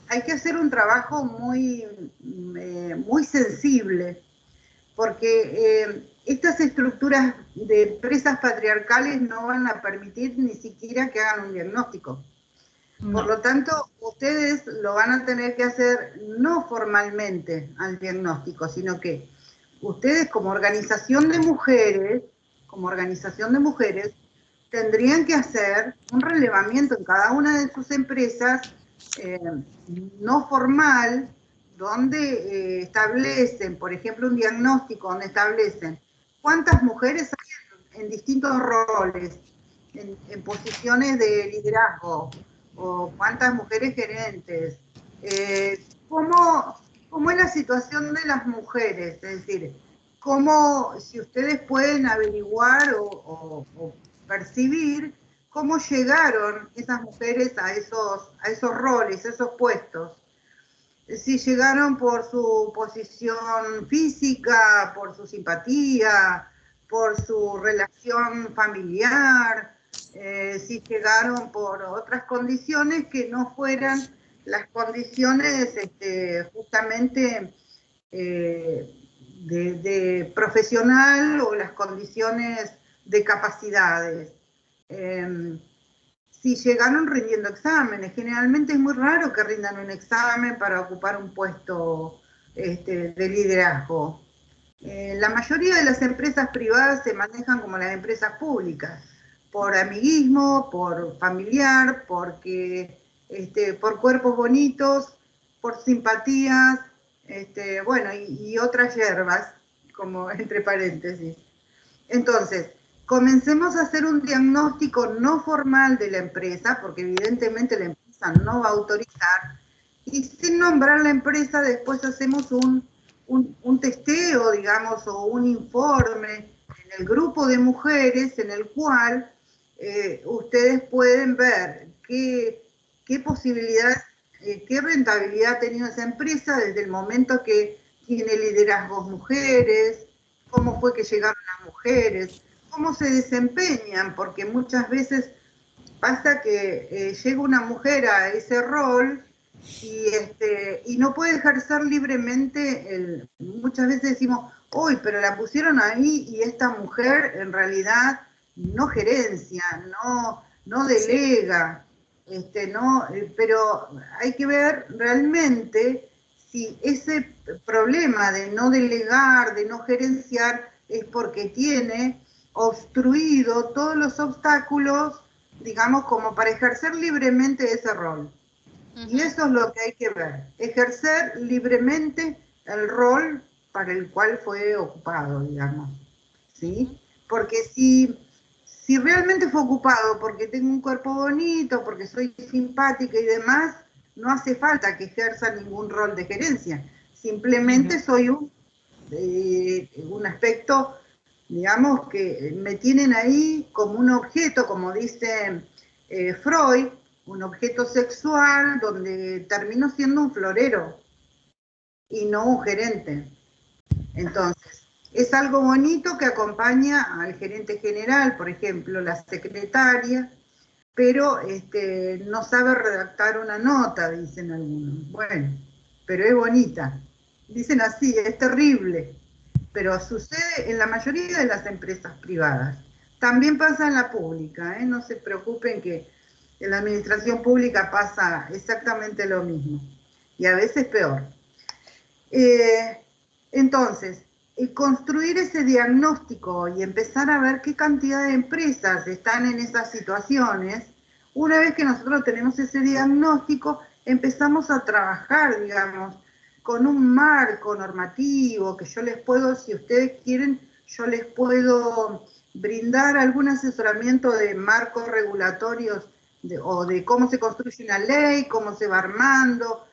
hay que hacer un trabajo muy sensible, porque estas estructuras de empresas patriarcales no van a permitir ni siquiera que hagan un diagnóstico. Por
No.
lo tanto, ustedes lo van a tener que hacer no formalmente al diagnóstico, sino que ustedes como organización de mujeres, tendrían que hacer un relevamiento en cada una de sus empresas eh, no formal, donde establecen, por ejemplo, un diagnóstico donde establecen cuántas mujeres hay en distintos roles, en posiciones de liderazgo, o cuántas mujeres gerentes, cómo es la situación de las mujeres, es decir, cómo, si ustedes pueden averiguar o percibir cómo llegaron esas mujeres a esos roles, a esos puestos. Si llegaron por su posición física, por su simpatía, por su relación familiar, si llegaron por otras condiciones que no fueran las condiciones justamente de profesional o las condiciones de capacidades. si llegaron rindiendo exámenes. Generalmente es muy raro que rindan un examen para ocupar un puesto de liderazgo. La mayoría de las empresas privadas se manejan como las empresas públicas, por amiguismo, por familiar, porque, por cuerpos bonitos, por simpatías, bueno, y otras hierbas, como entre paréntesis. Entonces, comencemos a hacer un diagnóstico no formal de la empresa, porque evidentemente la empresa no va a autorizar, y sin nombrar la empresa después hacemos un testeo, digamos, o un informe en el grupo de mujeres en el cual ustedes pueden ver qué posibilidad, qué rentabilidad ha tenido esa empresa desde el momento que tiene liderazgos mujeres, cómo fue que llegaron las mujeres, cómo se desempeñan, porque muchas veces pasa que llega una mujer a ese rol y no puede ejercer libremente, muchas veces decimos, uy, pero la pusieron ahí y esta mujer en realidad no gerencia, no delega, pero hay que ver realmente si ese problema de no delegar, de no gerenciar, es porque tiene obstruido todos los obstáculos, digamos, como para ejercer libremente ese rol. Y eso es lo que hay que ver, ejercer libremente el rol para el cual fue ocupado, digamos, ¿sí? Porque si realmente fue ocupado porque tengo un cuerpo bonito, porque soy simpática y demás, no hace falta que ejerza ningún rol de gerencia, simplemente soy un aspecto, digamos, que me tienen ahí como un objeto, como dice Freud, un objeto sexual donde termino siendo un florero y no un gerente. Entonces, es algo bonito que acompaña al gerente general, por ejemplo, la secretaria, pero no sabe redactar una nota, dicen algunos. Bueno, pero es bonita. Dicen así, es terrible, pero sucede en la mayoría de las empresas privadas. También pasa en la pública, no se preocupen que en la administración pública pasa exactamente lo mismo, y a veces peor. Entonces, construir ese diagnóstico y empezar a ver qué cantidad de empresas están en esas situaciones, una vez que nosotros tenemos ese diagnóstico, empezamos a trabajar, digamos, con un marco normativo que yo les puedo, si ustedes quieren, yo les puedo brindar algún asesoramiento de marcos regulatorios o de cómo se construye una ley, cómo se va armando,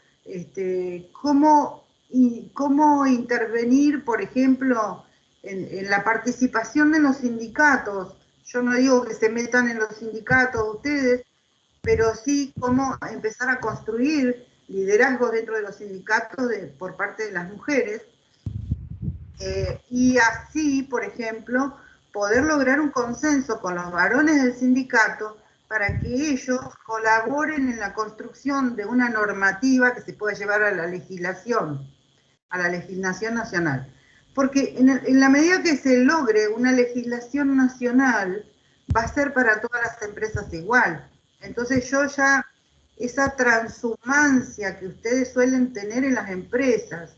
cómo intervenir, por ejemplo, en la participación de los sindicatos. Yo no digo que se metan en los sindicatos ustedes, pero sí cómo empezar a construir liderazgos dentro de los sindicatos por parte de las mujeres, y así, por ejemplo, poder lograr un consenso con los varones del sindicato para que ellos colaboren en la construcción de una normativa que se pueda llevar a la legislación nacional. Porque en la medida que se logre una legislación nacional, va a ser para todas las empresas igual. Entonces yo ya, esa transhumancia que ustedes suelen tener en las empresas,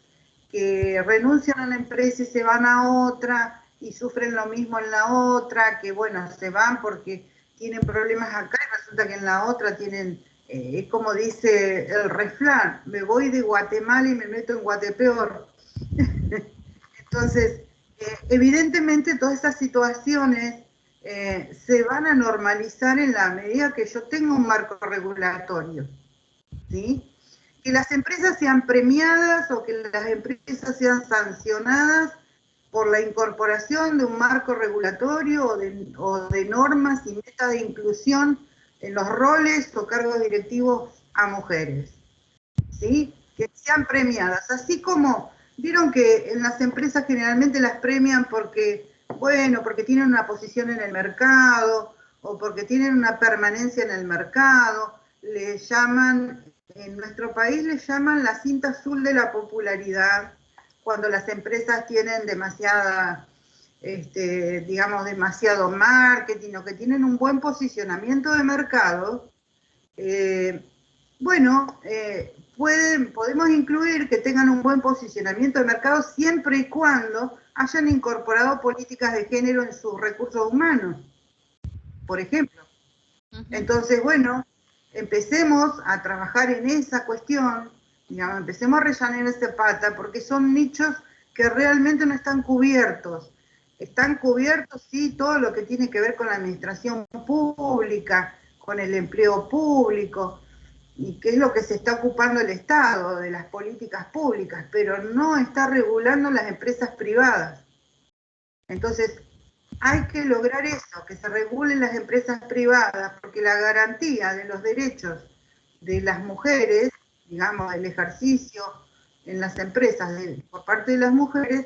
que renuncian a una empresa y se van a otra y sufren lo mismo en la otra, que bueno, se van porque tienen problemas acá y resulta que en la otra tienen, es como dice el refrán, me voy de Guatemala y me meto en Guatepeor. Entonces, evidentemente todas estas situaciones se van a normalizar en la medida que yo tenga un marco regulatorio, ¿sí? Que las empresas sean premiadas o que las empresas sean sancionadas por la incorporación de un marco regulatorio o de normas y metas de inclusión en los roles o cargos directivos a mujeres, ¿sí? Que sean premiadas, así como vieron que en las empresas generalmente las premian porque, bueno, porque tienen una posición en el mercado o porque tienen una permanencia en el mercado, le llaman, en nuestro país le llaman la cinta azul de la popularidad, cuando las empresas tienen demasiada digamos, demasiado marketing o que tienen un buen posicionamiento de mercado, podemos incluir que tengan un buen posicionamiento de mercado siempre y cuando hayan incorporado políticas de género en sus recursos humanos, por ejemplo. Entonces, bueno, empecemos a trabajar en esa cuestión, digamos, empecemos a rellenar esa pata, porque son nichos que realmente no están cubiertos. Están cubiertos, sí, todo lo que tiene que ver con la administración pública, con el empleo público, y qué es lo que se está ocupando el Estado de las políticas públicas, pero no está regulando las empresas privadas. Entonces, hay que lograr eso, que se regulen las empresas privadas, porque la garantía de los derechos de las mujeres, digamos, el ejercicio en las empresas por parte de las mujeres,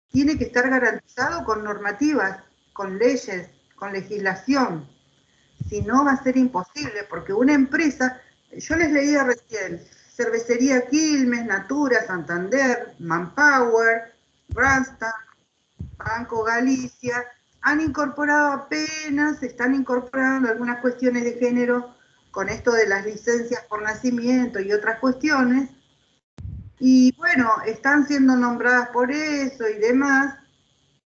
tiene que estar garantizado con normativas, con leyes, con legislación. Si no, va a ser imposible, porque una empresa, yo les leía recién, Cervecería Quilmes, Natura, Santander, Manpower, Randstad, Banco Galicia, han incorporado apenas, están incorporando algunas cuestiones de género con esto de las licencias por nacimiento y otras cuestiones, y bueno, están siendo nombradas por eso y demás,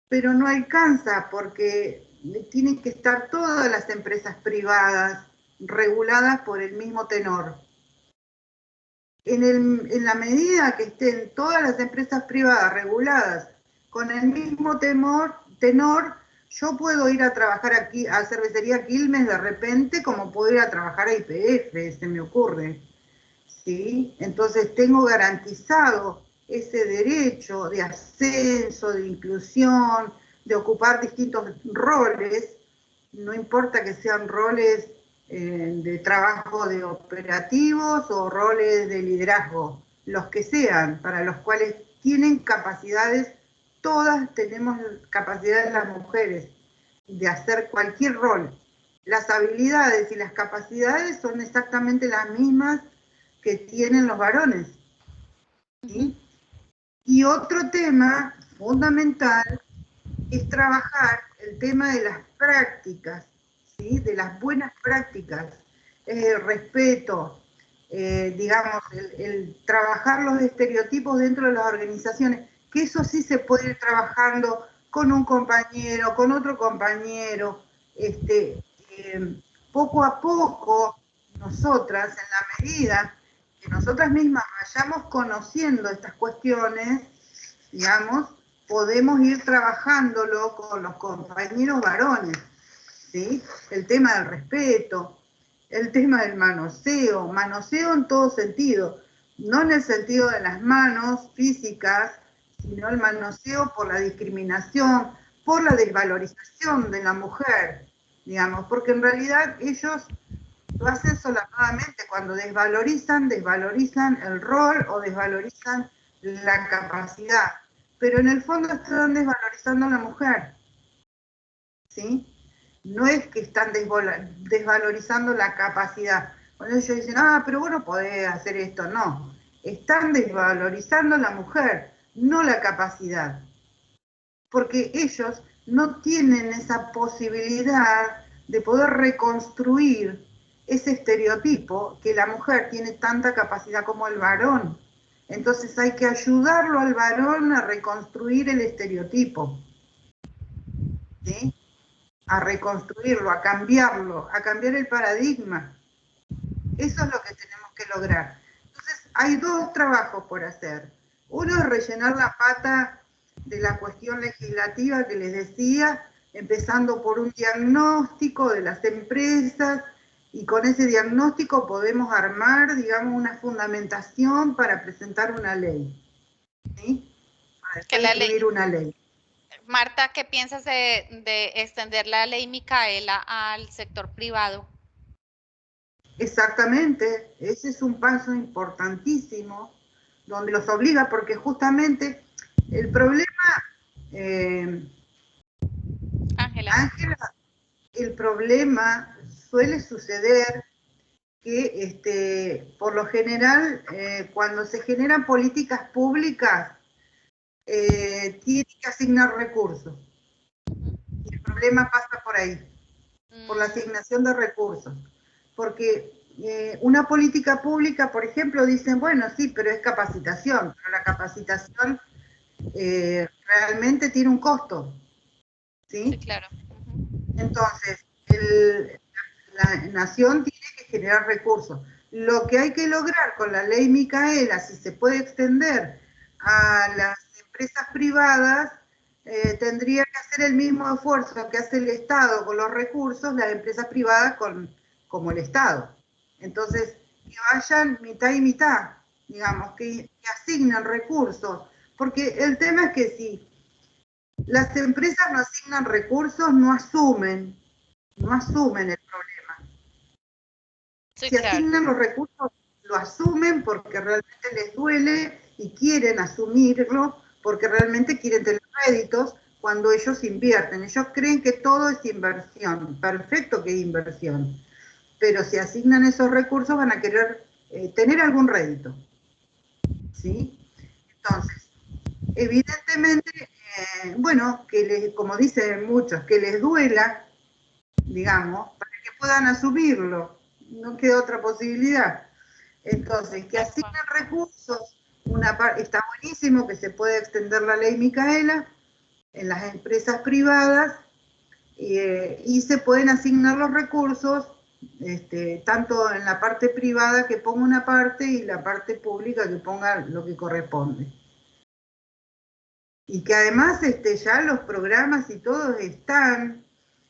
pero no alcanza porque tienen que estar todas las empresas privadas reguladas por el mismo tenor. En la medida que estén todas las empresas privadas reguladas con el mismo tenor, yo puedo ir a trabajar aquí a Cervecería Quilmes de repente, como puedo ir a trabajar a YPF, se me ocurre. ¿Sí? Entonces tengo garantizado ese derecho de ascenso, de inclusión, de ocupar distintos roles, no importa que sean roles de trabajo de operativos o roles de liderazgo, los que sean, para los cuales tienen capacidades, todas tenemos capacidades las mujeres de hacer cualquier rol. Las habilidades y las capacidades son exactamente las mismas que tienen los varones. ¿Sí? Y otro tema fundamental es trabajar el tema de las prácticas, ¿sí? De las buenas prácticas, el respeto, digamos, el trabajar los estereotipos dentro de las organizaciones, que eso sí se puede ir trabajando con un compañero, con otro compañero, poco a poco, nosotras, en la medida que nosotras mismas vayamos conociendo estas cuestiones, digamos, podemos ir trabajándolo con los compañeros varones, ¿sí? El tema del respeto, el tema del manoseo en todo sentido, no en el sentido de las manos físicas, sino el manoseo por la discriminación, por la desvalorización de la mujer, digamos, porque en realidad ellos lo hacen solapadamente cuando desvalorizan el rol o desvalorizan la capacidad, pero en el fondo están desvalorizando a la mujer, ¿sí? No es que están desvalorizando la capacidad. Cuando ellos dicen, pero vos no podés hacer esto, no. Están desvalorizando a la mujer, no la capacidad. Porque ellos no tienen esa posibilidad de poder reconstruir ese estereotipo que la mujer tiene tanta capacidad como el varón. Entonces hay que ayudarlo al varón a reconstruir el estereotipo, ¿sí? A reconstruirlo, a cambiarlo, a cambiar el paradigma. Eso es lo que tenemos que lograr. Entonces hay dos trabajos por hacer. Uno es rellenar la pata de la cuestión legislativa que les decía, empezando por un diagnóstico de las empresas, y con ese diagnóstico podemos armar, digamos, una fundamentación para presentar una ley, ¿sí? Para escribir una ley.
Marta, ¿qué piensas de extender la ley Micaela al sector privado?
Exactamente, ese es un paso importantísimo, donde los obliga, porque justamente el problema, Ángela, el problema suele suceder que por lo general cuando se generan políticas públicas tiene que asignar recursos, problema pasa por ahí, por la asignación de recursos. Porque una política pública, por ejemplo, dicen, bueno, sí, pero es capacitación, pero la capacitación realmente tiene un costo, ¿sí?
Sí, claro.
Entonces, la nación tiene que generar recursos. Lo que hay que lograr con la ley Micaela, si se puede extender a las empresas privadas, tendría que hacer el mismo esfuerzo que hace el Estado con los recursos, las empresas privadas como el Estado. Entonces, que vayan mitad y mitad, digamos, que asignen recursos. Porque el tema es que si las empresas no asignan recursos, no asumen el problema.
Sí,
Si
claro.
asignan los recursos, lo asumen porque realmente les duele y quieren asumirlo porque realmente quieren tener réditos cuando ellos invierten. Ellos creen que todo es inversión. Perfecto que es inversión. Pero si asignan esos recursos van a querer tener algún rédito. ¿Sí? Entonces, evidentemente, bueno, como dicen muchos, que les duela, digamos, para que puedan asumirlo. No queda otra posibilidad. Entonces, que asignen recursos, está buenísimo que se pueda extender la ley Micaela en las empresas privadas y se pueden asignar los recursos, tanto en la parte privada que ponga una parte y la parte pública que ponga lo que corresponde. Y que además ya los programas y todos están,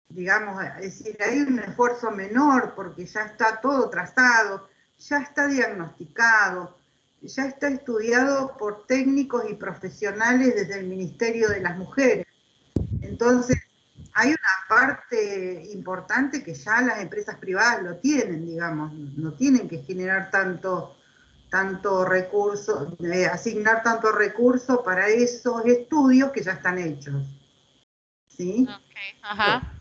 digamos, es decir, hay un esfuerzo menor porque ya está todo trazado, ya está diagnosticado, ya está estudiado por técnicos y profesionales desde el Ministerio de las Mujeres. Entonces, hay una parte importante que ya las empresas privadas lo tienen, digamos, no tienen que generar tanto recurso, asignar tanto recurso para esos estudios que ya están hechos. ¿Sí?
Okay. Ajá.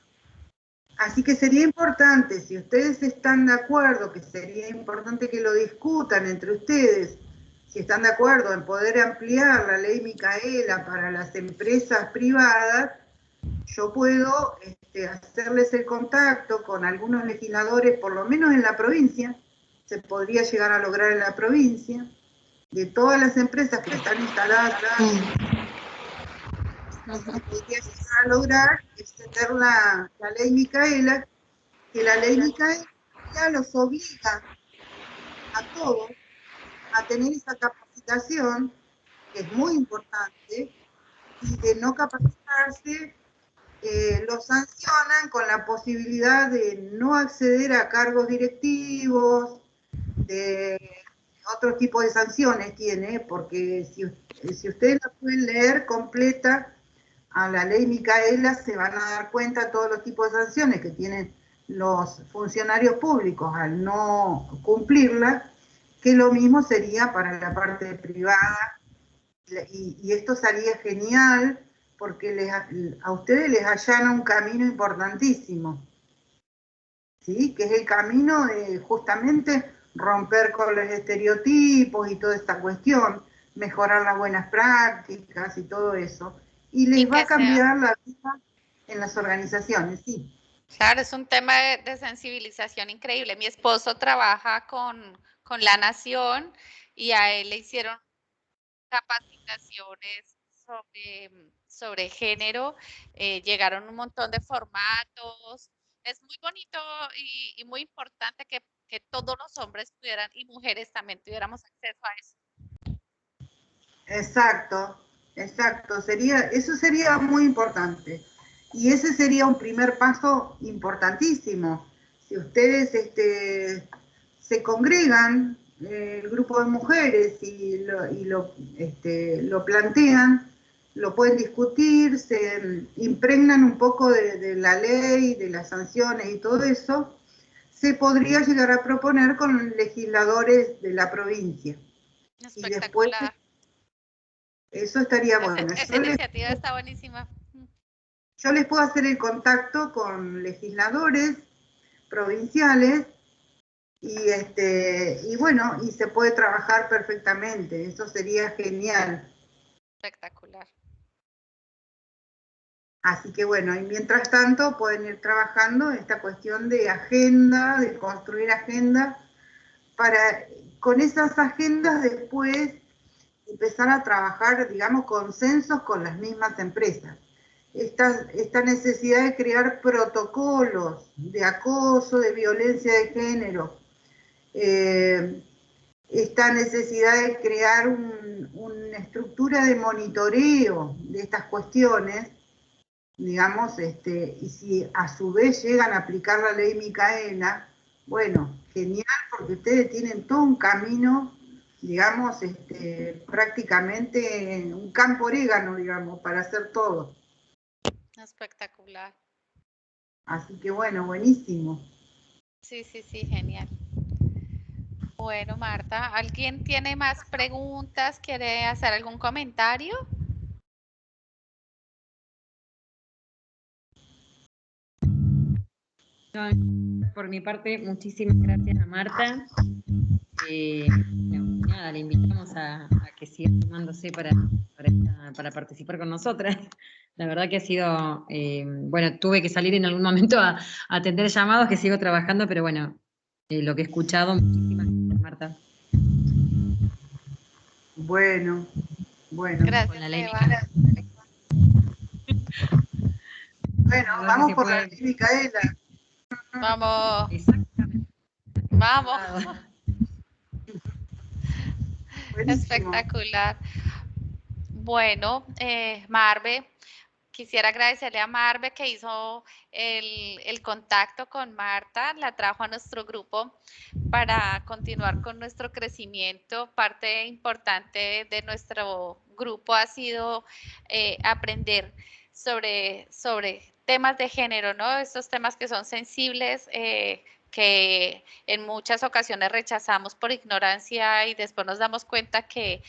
Así que sería importante, si ustedes están de acuerdo, que sería importante que lo discutan entre ustedes, si están de acuerdo en poder ampliar la ley Micaela para las empresas privadas, yo puedo hacerles el contacto con algunos legisladores, por lo menos en la provincia, se podría llegar a lograr en la provincia, de todas las empresas que están instaladas, se podría llegar a lograr extender la ley Micaela, que la ley Micaela los obliga a todos a tener esa capacitación, que es muy importante, y de no capacitarse, los sancionan con la posibilidad de no acceder a cargos directivos, de otro tipo de sanciones tiene, porque si ustedes la pueden leer completa a la ley Micaela, se van a dar cuenta de todos los tipos de sanciones que tienen los funcionarios públicos al no cumplirla, que lo mismo sería para la parte privada, y esto sería genial porque a ustedes les allana un camino importantísimo, ¿sí? Que es el camino de justamente romper con los estereotipos y toda esta cuestión, mejorar las buenas prácticas y todo eso, y
Y
les va
que
a
sea,
cambiar la vida en las organizaciones, sí.
claro, es un tema de sensibilización increíble. Mi esposo trabaja con La Nación y a él le hicieron capacitaciones sobre género, llegaron un montón de formatos. Es muy bonito y muy importante que todos los hombres tuvieran y mujeres también tuviéramos acceso a eso.
Exacto, eso sería muy importante. Y ese sería un primer paso importantísimo. Si ustedes se congregan, el grupo de mujeres, y lo plantean, lo pueden discutir, se impregnan un poco de la ley, de las sanciones y todo eso, se podría llegar a proponer con legisladores de la provincia. Y después
Espectacular.
eso estaría bueno.
Esa iniciativa está buenísima.
Yo les puedo hacer el contacto con legisladores provinciales y bueno, y se puede trabajar perfectamente. Eso sería genial.
Espectacular.
Así que bueno, y mientras tanto pueden ir trabajando esta cuestión de agenda, de construir agenda, para con esas agendas después empezar a trabajar, digamos, consensos con las mismas empresas. Esta necesidad de crear protocolos de acoso, de violencia de género, esta necesidad de crear una estructura de monitoreo de estas cuestiones, digamos, y si a su vez llegan a aplicar la ley Micaela, bueno, genial, porque ustedes tienen todo un camino, digamos, prácticamente un campo orégano, digamos, para hacer todo.
Espectacular.
Así que bueno, buenísimo.
Sí, sí, sí, genial. Bueno, Marta, ¿alguien tiene más preguntas? ¿Quiere hacer algún comentario?
No, por mi parte, muchísimas gracias a Marta. Nada, le invitamos a que siga sumándose para participar con nosotras. La verdad que ha sido, bueno, tuve que salir en algún momento a atender llamados, que sigo trabajando, pero bueno, lo que he escuchado, muchísimas gracias, Marta.
Bueno.
Gracias,
con la ley
Eva.
Bueno, vamos por la ley Micaela.
Vamos.
Exactamente.
Vamos.
Buenísimo.
Espectacular. Bueno, Marve, quisiera agradecerle a Marve que hizo el contacto con Marta, la trajo a nuestro grupo para continuar con nuestro crecimiento. Parte importante de nuestro grupo ha sido aprender sobre temas de género, ¿no? Estos temas que son sensibles, que en muchas ocasiones rechazamos por ignorancia y después nos damos cuenta que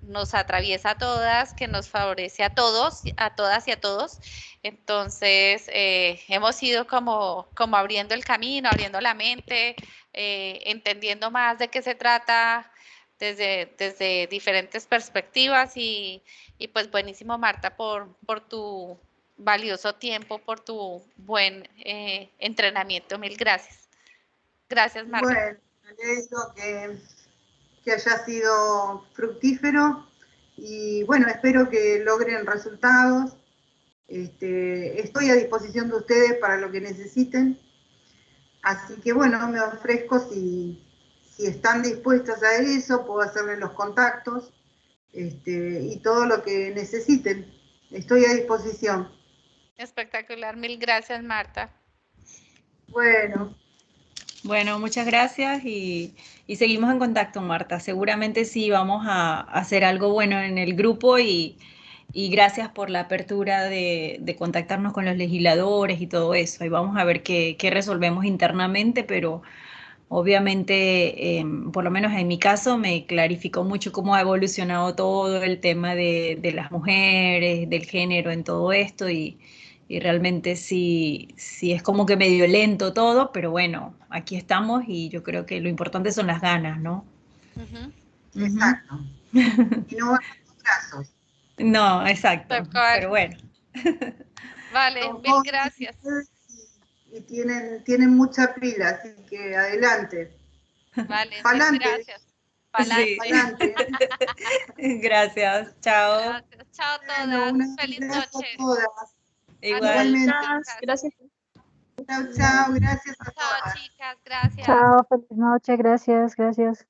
nos atraviesa a todas, que nos favorece a todos, a todas y a todos. Entonces, hemos ido como abriendo el camino, abriendo la mente, entendiendo más de qué se trata desde diferentes perspectivas y pues buenísimo, Marta, por tu valioso tiempo, por tu buen entrenamiento. Mil gracias. Gracias, Marta.
Bueno, me alegro que haya sido fructífero y bueno, espero que logren resultados. Estoy a disposición de ustedes para lo que necesiten. Así que bueno, me ofrezco si están dispuestos a eso, puedo hacerles los contactos y todo lo que necesiten. Estoy a disposición.
Espectacular, mil gracias, Marta.
Bueno, muchas gracias y seguimos en contacto, Marta. Seguramente sí vamos a hacer algo bueno en el grupo y gracias por la apertura de contactarnos con los legisladores y todo eso. Ahí vamos a ver qué resolvemos internamente, pero obviamente, por lo menos en mi caso, me clarificó mucho cómo ha evolucionado todo el tema de las mujeres, del género en todo esto y realmente sí es como que medio lento todo, pero bueno, aquí estamos y yo creo que lo importante son las ganas, ¿no?
Exacto. Y no bajar los brazos.
No, exacto, pero bueno.
Vale, mil gracias.
Y tienen mucha pila, así que adelante.
Vale,
Pa'lante.
mil gracias. Pa'lante.
Gracias, chao.
Gracias. Chao a
Bueno,
todas. Feliz noche.
A todas.
Igualmente.
Gracias.
Chao, chao, gracias a
Chao,
todas.
chicas, gracias.
Chao, feliz noche, gracias.